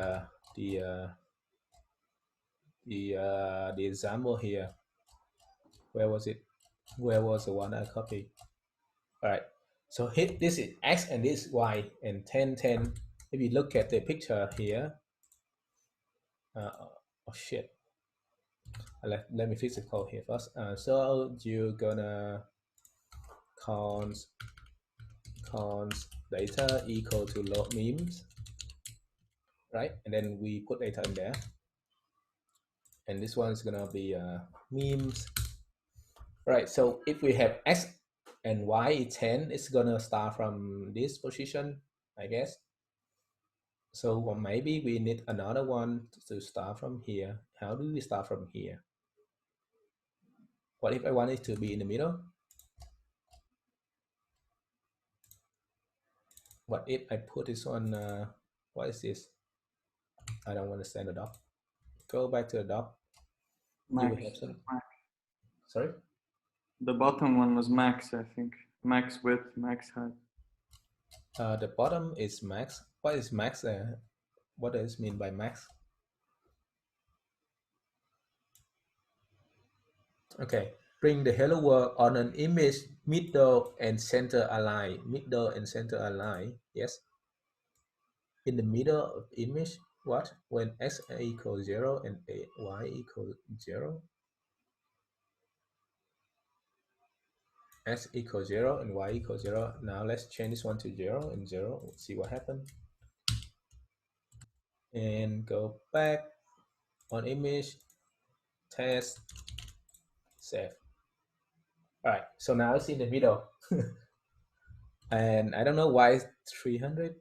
example here, where was it? Where was the one I copied? All right. So hit this is X and this is Y and 10, 10. If you look at the picture here, oh shit. Let me fix the code here first. So you're gonna cons data equal to load memes, right? And then we put data in there. And this one is gonna be memes. Right, so if we have X and Y is 10, it's gonna start from this position, I guess. So maybe we need another one to start from here. How do we start from here? What if I want it to be in the middle? What if I put this on, what is this? I don't understand the doc. Go back to the doc.
Max.
You have some. Sorry?
The bottom one was max, I think. Max width, max height.
The bottom is max. What is max? What does it mean by max? Okay, bring the hello world on an image middle and center align. Middle and center align. Yes. In the middle of image, what? When x equals 0 and y equals 0. X equals 0 and y equals 0. Now let's change this one to 0 and 0. Let's see what happens. And go back on image, test, save. All right, so now it's in the middle. And I don't know why it's 300.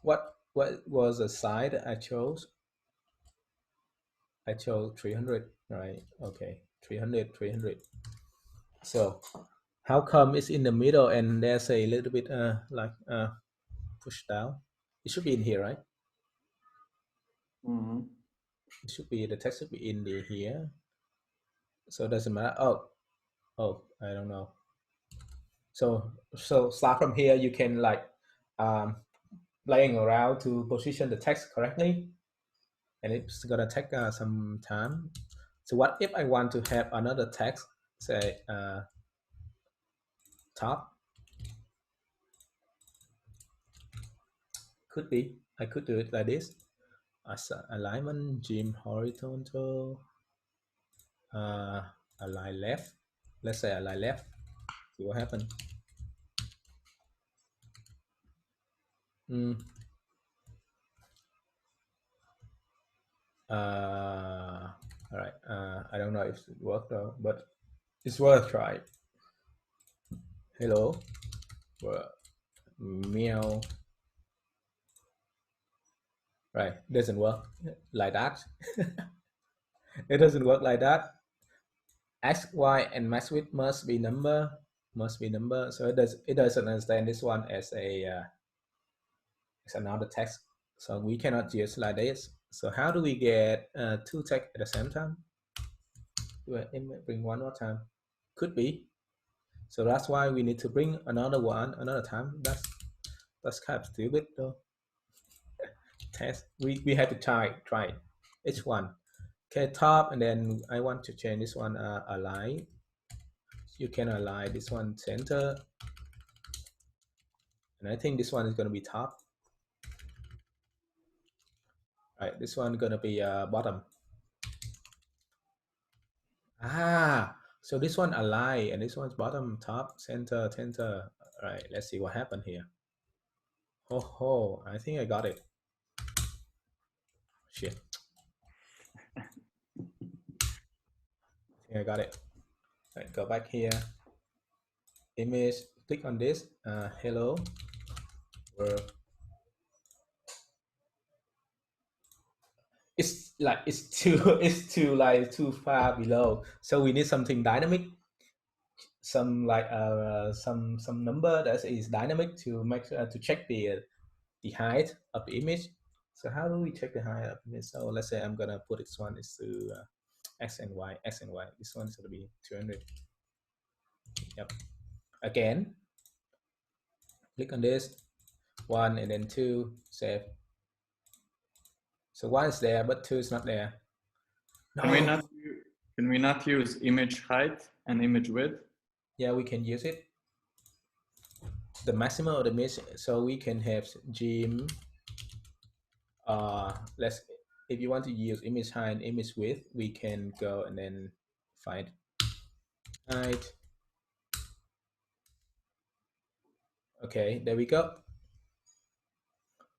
What was the side I chose? I chose 300, right? Okay, 300, 300. So how come it's in the middle and there's a little bit like push down? It should be in here, right?
Mm-hmm.
It should be, the text should be in the here. So it doesn't matter. Oh, I don't know. So start from here, you can like playing around to position the text correctly, and it's gonna take some time. So what if I want to have another text, say top? Could be, I could do it like this. As alignment, gym horizontal, align left. Let's say align left. See what happens. All right. I don't know if it worked though, but it's worth a try. Hello, meow. Right, doesn't work like that. It doesn't work like that. X, Y, and max width must be number. So it doesn't understand this one as a as another text. So we cannot use like this. So how do we get two text at the same time? Bring one more time. Could be. So that's why we need to bring another one another time. That's kind of stupid though. Test. We have to try each one. Okay, top, and then I want to change this one align. You can align this one center, and I think this one is going to be top. All right, this one is going to be bottom. So this one align, and this one's bottom, top, center, center. All right, let's see what happened here. Oh, I think I got it. Shit. I think I got it. All right, go back here. Image, click on this. Hello world. It's like it's too far below. So we need something dynamic. some like some number that is dynamic to make to check the height of the image. So how do we check the height of the image? So let's say I'm gonna put this one is to x and y. This one is gonna be 200. Yep. Again, click on this one and then 2, save. So 1 is there, but 2 is not there. No.
Can we not use image height and image width?
Yeah, we can use it. The maximum of the image, so we can have gym. Let's, if you want to use image height and image width, we can go and then find height. Okay, there we go.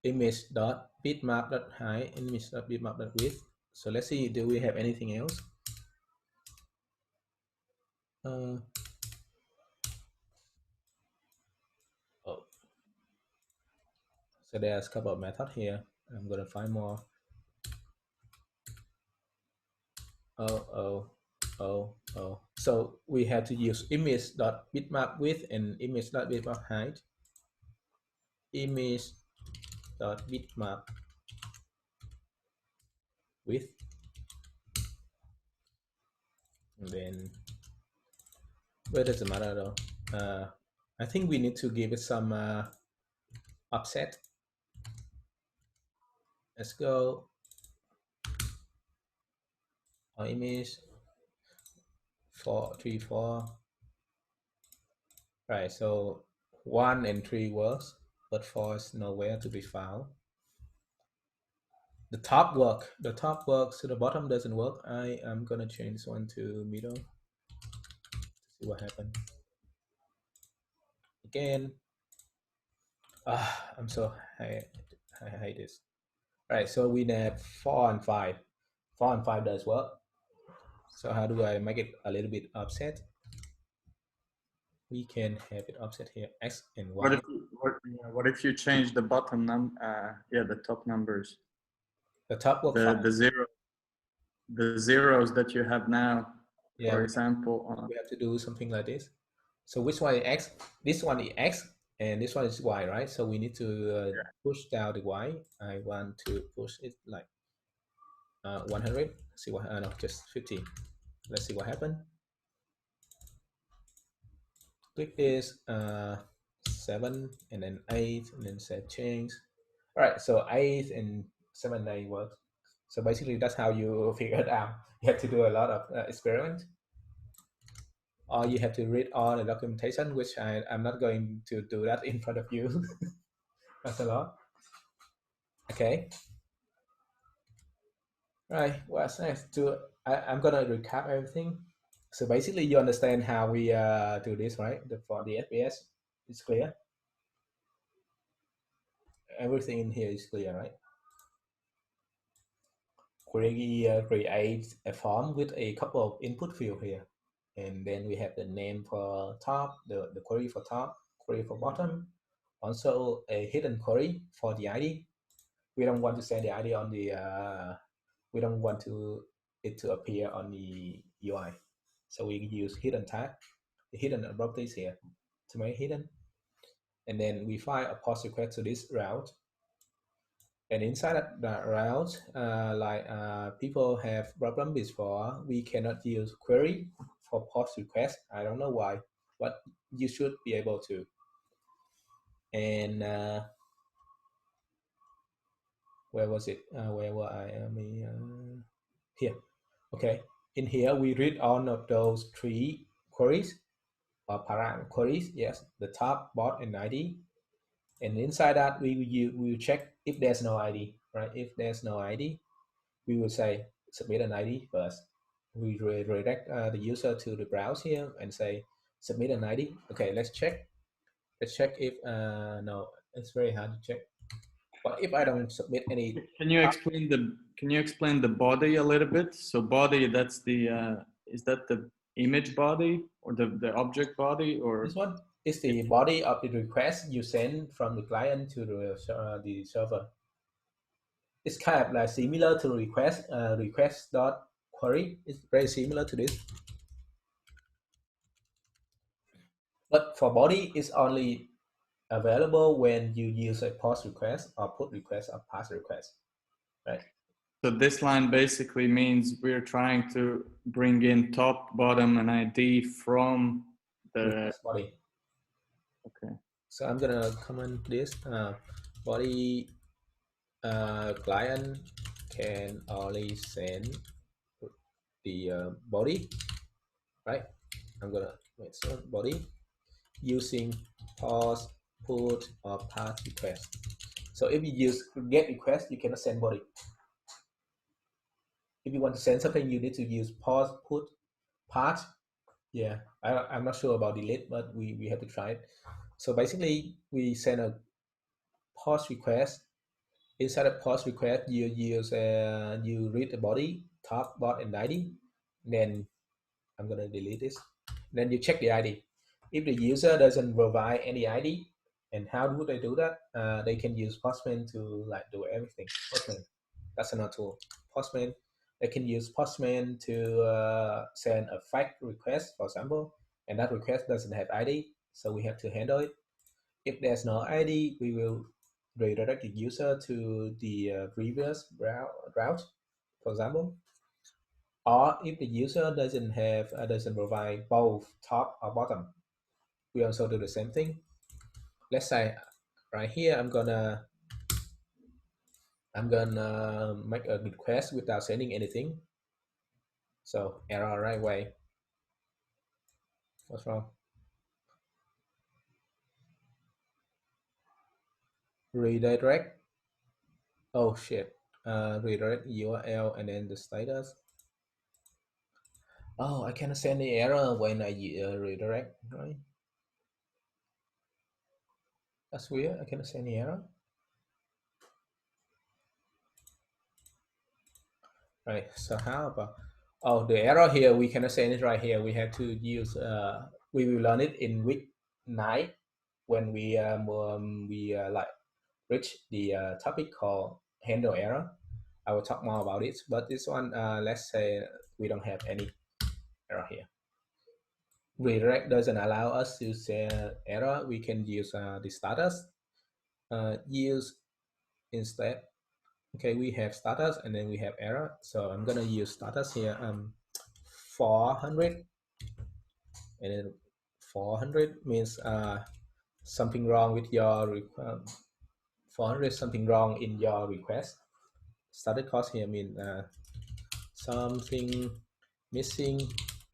Image dot bitmap dot height, image dot bitmap dot width. So let's see, do we have anything else? Oh, so there's a couple of methods here. I'm gonna find more. So we have to use image dot bitmap width and image dot bitmap height. Image dot bitmap width, and then where does it matter though? I think we need to give it some offset. Let's go our image 4, 3, 4. Right, so 1 and 3 works, but 4 is nowhere to be found. The top works, so the bottom doesn't work. I am gonna change this one to middle to see what happens. Again, I'm so I hate this. Right, so we have 4 and 5. 4 and 5 does work. So how do I make it a little bit offset? We can have it offset here, x and y.
What if you change the bottom the top numbers?
The top work fine.
The zeros that you have now,
yeah,
for example.
We have to do something like this. So which one is x? This one is x, and this one is y, right? So we need to push down the y. I want to push it like 100. See what? No, just 50. Let's see what happened. Click this 7 and then 8 and then save change. All right, so 8 and 7 and 8 works. So basically that's how you figure it out. You have to do a lot of experiment, or you have to read all the documentation, which I'm not going to do that in front of you. That's a lot. Okay. Right, what's next? I'm gonna recap everything. So basically you understand how we do this, right? For the FPS, it's clear. Everything in here is clear, right? Create a form with a couple of input field here. And then we have the name for top, the query for top, query for bottom. Also a hidden query for the ID. We don't want to send the ID on the, we don't want it to appear on the UI. So we use hidden tag, the hidden properties here to make hidden. And then we find a post request to this route. And inside that route, people have problem before, we cannot use query for post request. I don't know why, but you should be able to. And where was it? Where were I? Here. Okay. In here, we read all of those 3 queries or param queries. Yes, the top, bot, and ID. And inside that, we will check if there's no ID, right? If there's no ID, we will say submit an ID first. We redirect the user to the browse here and say submit an ID. Okay, let's check. Let's check if no, it's very hard to check. But if I don't submit any,
can you explain the body a little bit? So body, that's the is that the image body or the object body, or
this one is the body of the request you send from the client to the server. It's kind of like similar to request.query. It's very similar to this. But for body, it's only available when you use a post request or put request or pass request, right?
So this line basically means we're trying to bring in top, bottom, and ID from the
Request body.
okay.
So I'm gonna comment this body client can only send the body, right? I'm gonna wait, so body using pause, put, or pass request. So if you use get request, you cannot send body. If you want to send something, you need to use pause, put, pass. Yeah, I'm not sure about delete, but we have to try it. So basically, we send a pause request. Inside a pause request, you use you read the body, top, bot, and ID. Then I'm gonna delete this. Then you check the ID. If the user doesn't provide any ID, and how do they do that? They can use Postman to like do everything. Postman, that's another tool. Postman, they can use Postman to send a fact request, for example, and that request doesn't have ID, so we have to handle it. If there's no ID, we will redirect the user to the previous route, for example. Or if the user doesn't provide both top or bottom, we also do the same thing. Let's say right here I'm gonna make a request without sending anything. So error right away. What's wrong? Redirect. Oh shit. Redirect URL and then the status. Oh, I cannot send the error when I redirect, right? That's weird. I cannot send the error. Right. So how about? Oh, the error here we cannot send it right here. We have to use. We will learn it in week 9 when we like reach the topic called handle error. I will talk more about it. But this one, let's say we don't have any error here. Redirect doesn't allow us to send error. We can use the status. Use instead. Okay, we have status and then we have error. So I'm gonna use status here. 400, and then 400 means something wrong with your 400 something wrong in your request. Started cost here mean something missing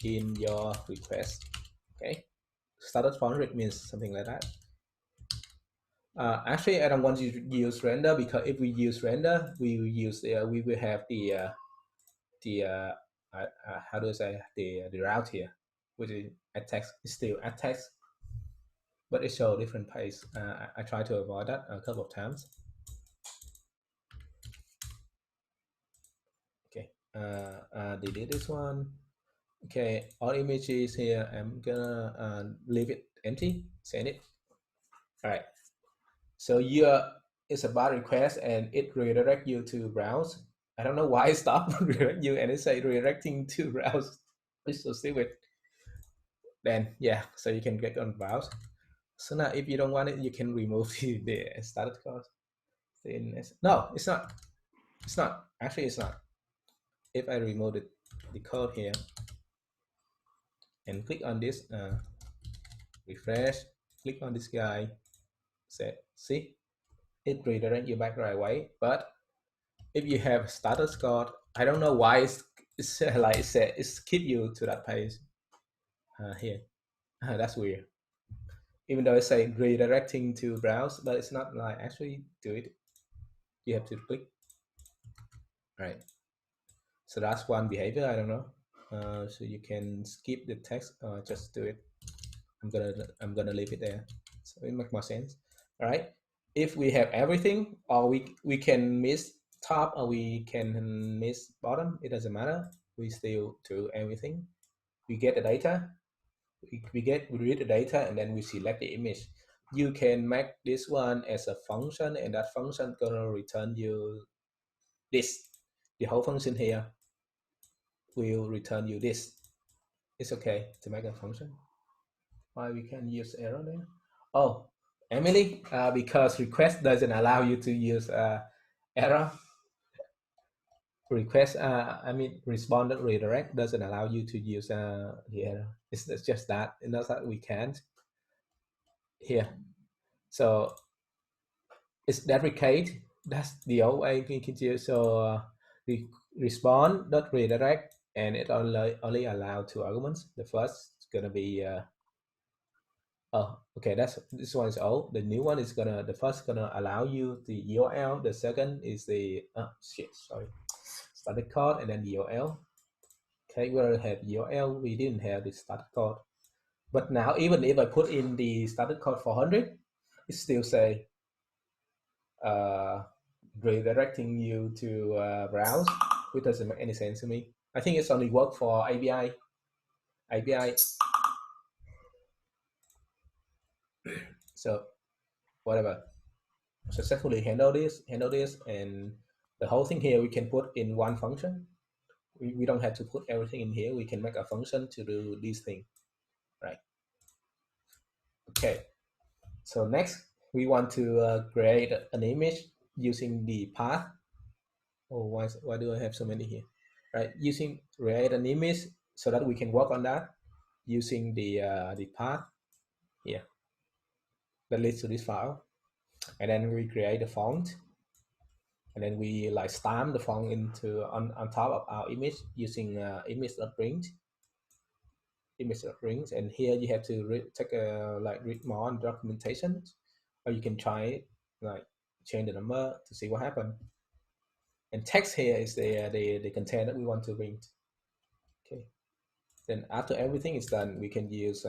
in your request. Okay, started 400 means something like that. Actually, I don't want to use render because if we use render, we will use we will have the how do I say the route here, which is at text is still at text, but it shows different pace. I try to avoid that a couple of times. Okay, delete this one. Okay, all images here, I'm gonna leave it empty, send it. All right, so it's a bad request and it redirect you to browse. I don't know why it stopped redirect you and it say redirecting to browse. It's so stupid. Then yeah, so you can get on browse. So now if you don't want it, you can remove the started cost. No, it's not. It's not. Actually, it's not. If I remove the code here and click on this, refresh, click on this guy, see, it redirect you back right away. But if you have status code, I don't know why it's like it skip you to that page here. That's weird. Even though it's saying redirecting to browse, but it's not like actually do it. You have to click. Right. So that's one behavior. I don't know. So you can skip the text or just do it. I'm gonna leave it there. So it makes more sense. All right. If we have everything, or we can miss top or we can miss bottom, it doesn't matter. We still do everything. We get the data. We read the data and then we select the image. You can make this one as a function, and that function gonna return you this. The whole function here will return you this. It's okay to make a function. Why we can use error then? Oh, Emily, because request doesn't allow you to use error. Request, responded redirect doesn't allow you to use the error. It's just that, and that's that we can't here. So it's deprecate. That's the old way we can use. So respond dot redirect, and it only allow 2 arguments. The first is gonna be oh, okay. This one is old. The new one is the first gonna allow you the URL. The second is the static code, and then the URL. Okay, we already have URL. We didn't have the static code. But now, even if I put in the static code 400, it still say redirecting you to browse, which doesn't make any sense to me. I think it's only work for API. So whatever. Successfully handle this, and the whole thing here we can put in one function. We don't have to put everything in here. We can make a function to do this thing, right? Okay. So next, we want to create an image using the path. Oh, why do I have so many here? Right, using create an image so that we can work on that using the path here that leads to this file, and then we create a font, and then we like stamp the font into on top of our image using image.print, and here you have to take a read more on documentation, or you can try it, like change the number to see what happened. And text here is the content that we want to print. Okay, then after everything is done, we can use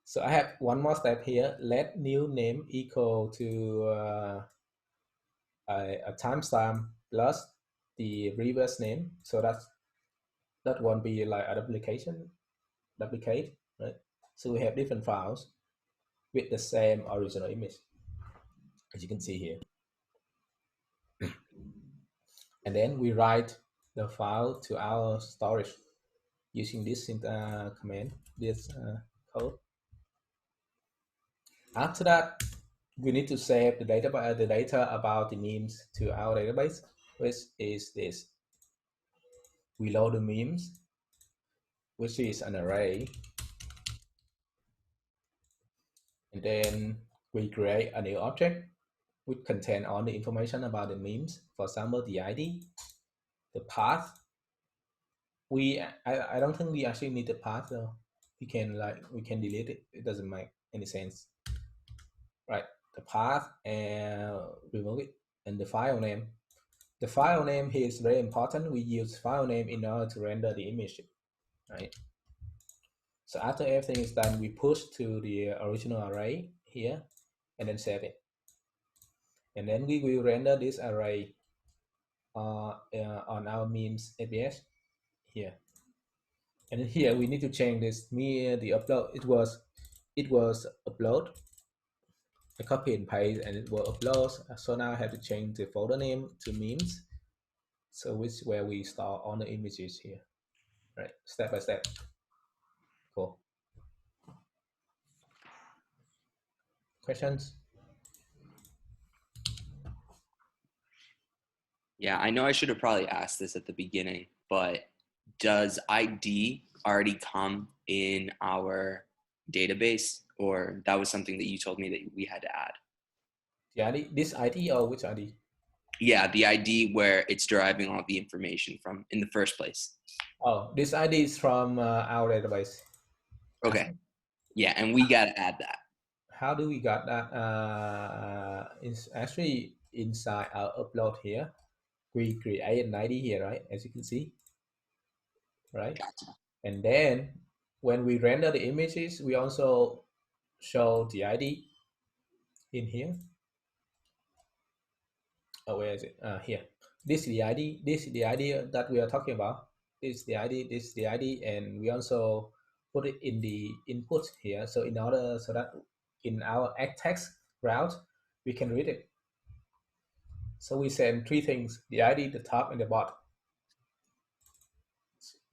so I have one more step here. Let new name equal to a timestamp plus the previous name, so that won't be like a duplicate, right? So we have different files with the same original image, as you can see here. And then we write the file to our storage using this command, this code. After that, we need to save the data about the memes to our database, which is this. We load the memes, which is an array, and then we create a new object which contain all the information about the memes. For example, the ID, the path. I don't think we actually need the path though. We can delete it. It doesn't make any sense, right? The path and remove it, and the file name. The file name here is very important. We use file name in order to render the image, right? So after everything is done, we push to the original array here, and then save it. And then we will render this array on our memes APS here. And here we need to change this the upload. It was upload. I copy and paste, and it will upload. So now I have to change the folder name to memes. So which where we store all the images here, right? Step by step. Cool. Questions?
Yeah, I know I should have probably asked this at the beginning, but does ID already come in our database, or that was something that you told me that we had to add?
The ID, this ID or which ID?
Yeah, the ID where it's deriving all the information from in the first place.
Oh, this ID is from our database.
Okay. Yeah, and we got to add that.
How do we got that? It's actually inside our upload here. We create an ID here, right? As you can see, right?
Gotcha.
And then when we render the images, we also show the ID in here. Oh, where is it? Here. This is the ID. This is the ID that we are talking about. This is the ID. This is the ID, and we also put it in the input here. So in order so that in our text route we can read it. So we send three things: the ID, the top, and the bottom.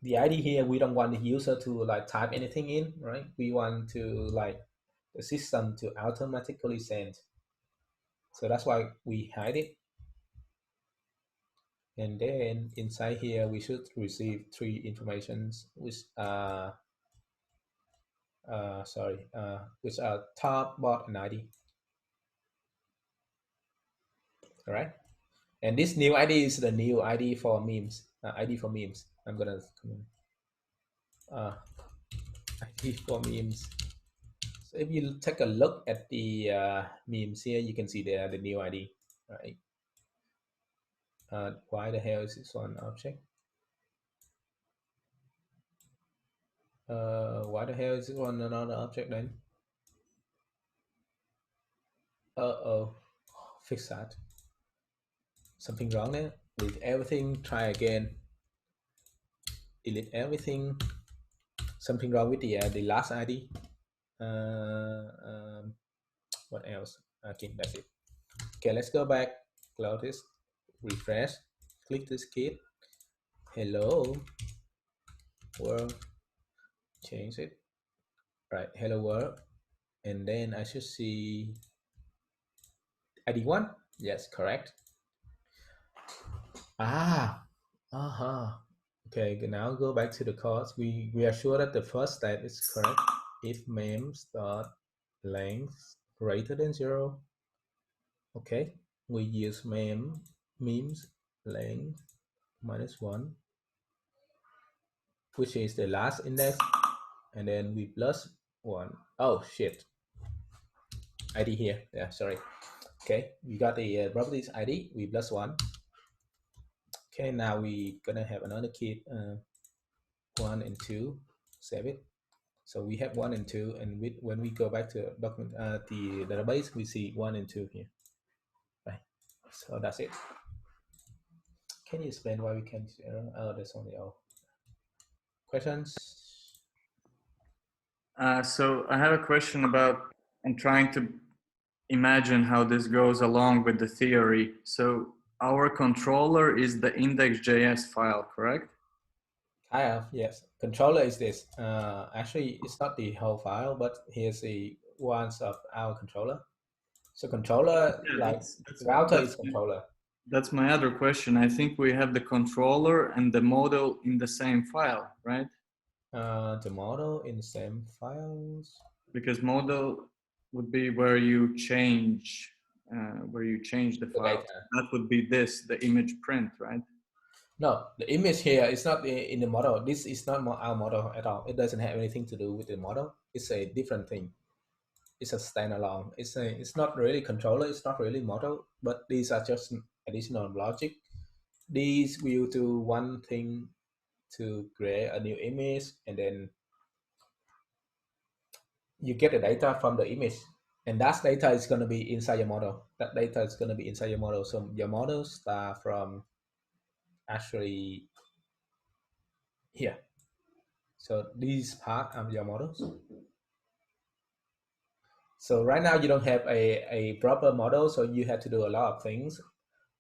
the ID here, we don't want the user to like type anything in, right? We want to like the system to automatically send. So that's why we hide it. And then inside here, we should receive 3 informations, which are which are top, bot, and ID. All right. And this new ID is the new ID for memes. ID for memes. I'm gonna ID for memes. So if you take a look at the memes here, you can see the new ID, right? Why the hell is this one object? Why the hell is this one another object then? Uh-oh, fix that. Something wrong there. Delete everything, try again. Delete everything. Something wrong with the last ID. What else? Okay, that's it. Okay, let's go back, close this, refresh, click this kit. Hello world, change it. Right, hello world. And then I should see ID 1. Yes, correct. Okay, now go back to the course. We are sure that the first step is correct. If memes dot length greater than 0. Okay, we use memes length -1, which is the last index, and then we plus 1. Oh shit, ID here. Yeah, sorry. Okay, we got the properties ID. We plus 1. Okay, now we gonna have another key 1 and 2. Save it. So we have 1 and 2, and when we go back to document the database, we see 1 and 2 here. Right. So that's it. Can you explain why we can't use error? Oh, that's only all. Questions?
So I have a question about, I'm trying to imagine how this goes along with the theory. So our controller is the index.js file, correct?
I have, yes. Controller is this. Actually, it's not the whole file, but here's the ones of our controller. So controller,
Yeah,
like router is controller.
That's my other question. I think we have the controller and the model in the same file, right?
The model in the same files.
Because model would be where you change the file. That would be this, the image print, right?
No, the image here is not in the model. This is not our model at all. It doesn't have anything to do with the model. It's a different thing. It's a standalone. It's not really controller. It's not really model. But these are just additional logic. These will do one thing to create a new image, and then you get the data from the image, and that data is going to be inside your model. That data is going to be inside your model. So your models start from actually here. So these part of your models. So right now you don't have a proper model, so you have to do a lot of things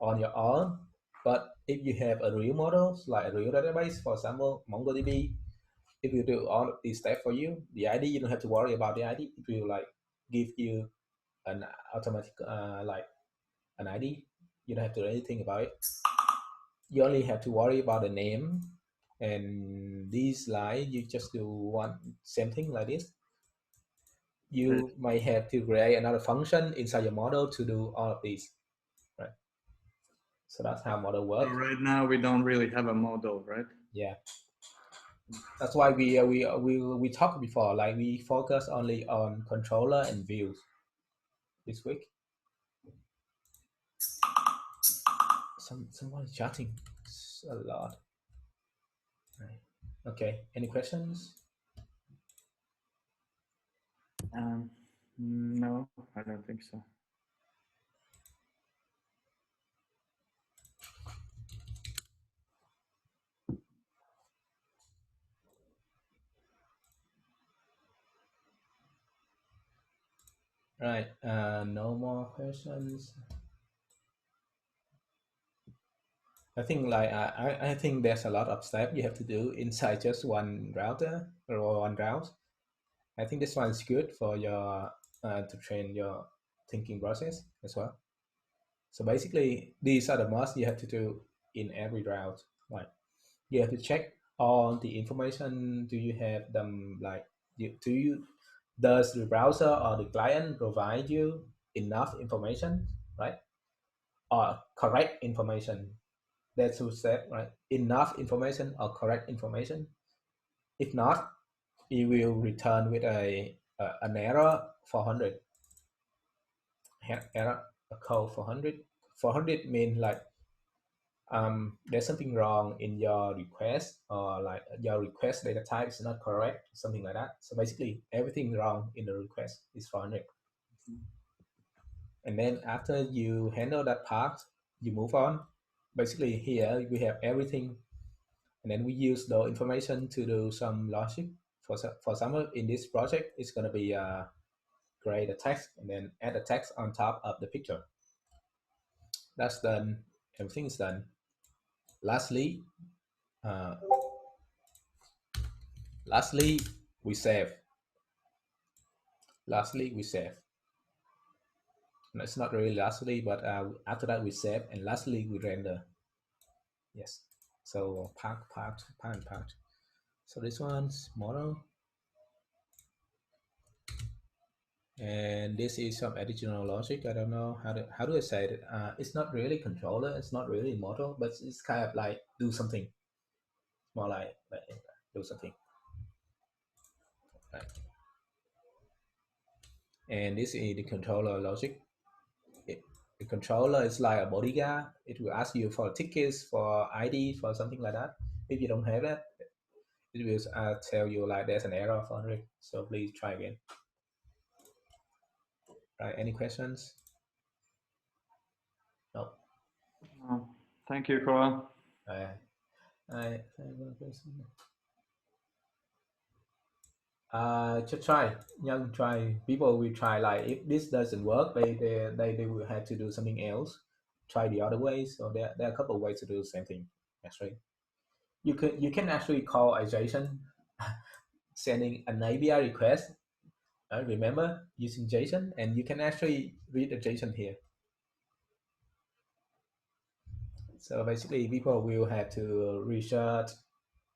on your own. But if you have a real model, like a real database, for example, MongoDB, if you do all of these steps for you, the ID, you don't have to worry about the ID. It will like give you an automatic like an ID. You don't have to do anything about it. You only have to worry about the name, and these lines you just do one same thing like this. You might have to create another function inside your model to do all of these, right? So that's how model works.
So right now we don't really have a model, right?
Yeah. That's why we talked before, like we focus only on controller and views this week. Someone is chatting. It's a lot. Right. Okay. Any questions?
No, I don't think so.
Right. No more questions. I think like I think there's a lot of steps you have to do inside just one router or one route. I think this one is good for your to train your thinking process as well. So basically, these are the must you have to do in every route. Like you have to check all the information. Do you have them like do you does the browser or the client provide you enough information, right? Or correct information. That's two step, right? Enough information or correct information. If not, it will return with an error 400 error a code 400. 400 mean like there's something wrong in your request, or like your request data type is not correct, something like that. So basically everything wrong in the request is 400. And then after you handle that part, you move on. Basically here we have everything, and then we use the information to do some logic. For example, in this project, it's going to be create a text and then add a text on top of the picture. That's done. Everything is done. Lastly, uh, we save. Lastly, we save. No, it's not really lastly, but after that we save, and lastly we render. Yes. So part. So this one's model, and this is some additional logic. I don't know how do I say it. It's not really controller. It's not really model, but it's kind of like do something. More like do something. Right. And this is the controller logic. The controller is like a bodyguard. It will ask you for tickets, for ID, for something like that. If you don't have that, it will tell you like there's an error for it. So please try again. Right? Any questions? No.
Thank you, Koa.
Just try. Young try. People will try. Like if this doesn't work, they will have to do something else. Try the other way. So there are a couple of ways to do the same thing. Actually, you can actually call a JSON, sending an API request. Remember using JSON, and you can actually read the JSON here. So basically, people will have to research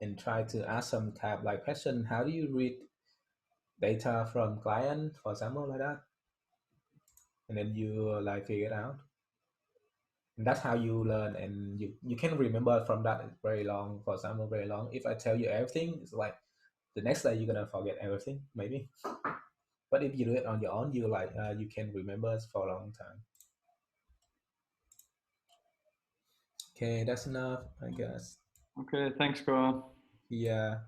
and try to ask some type like question. How do you read data from client, for example, like that? And then you like figure it out. And that's how you learn, and you can remember from that very long. For example, very long. If I tell you everything, it's like the next day you're gonna forget everything, maybe. But if you do it on your own, you like you can remember for a long time. Okay, that's enough, I guess.
Okay, thanks, Koa.
Yeah.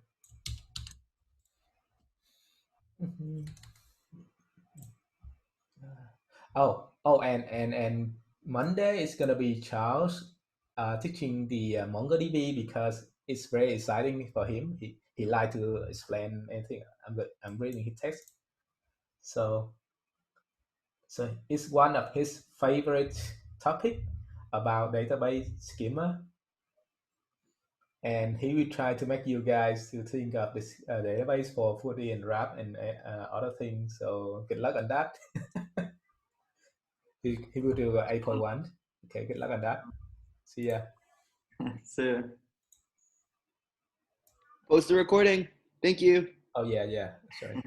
And Monday is gonna be Charles teaching the MongoDB, because it's very exciting for him. He like to explain anything. I'm reading his text, so it's one of his favorite topic about database schema, and he will try to make you guys to think of this database for footy and wrap and other things. So good luck on that. He will do 8.1. Okay, good luck on that. See ya.
See ya.
Post the recording. Thank you.
Oh yeah, sorry.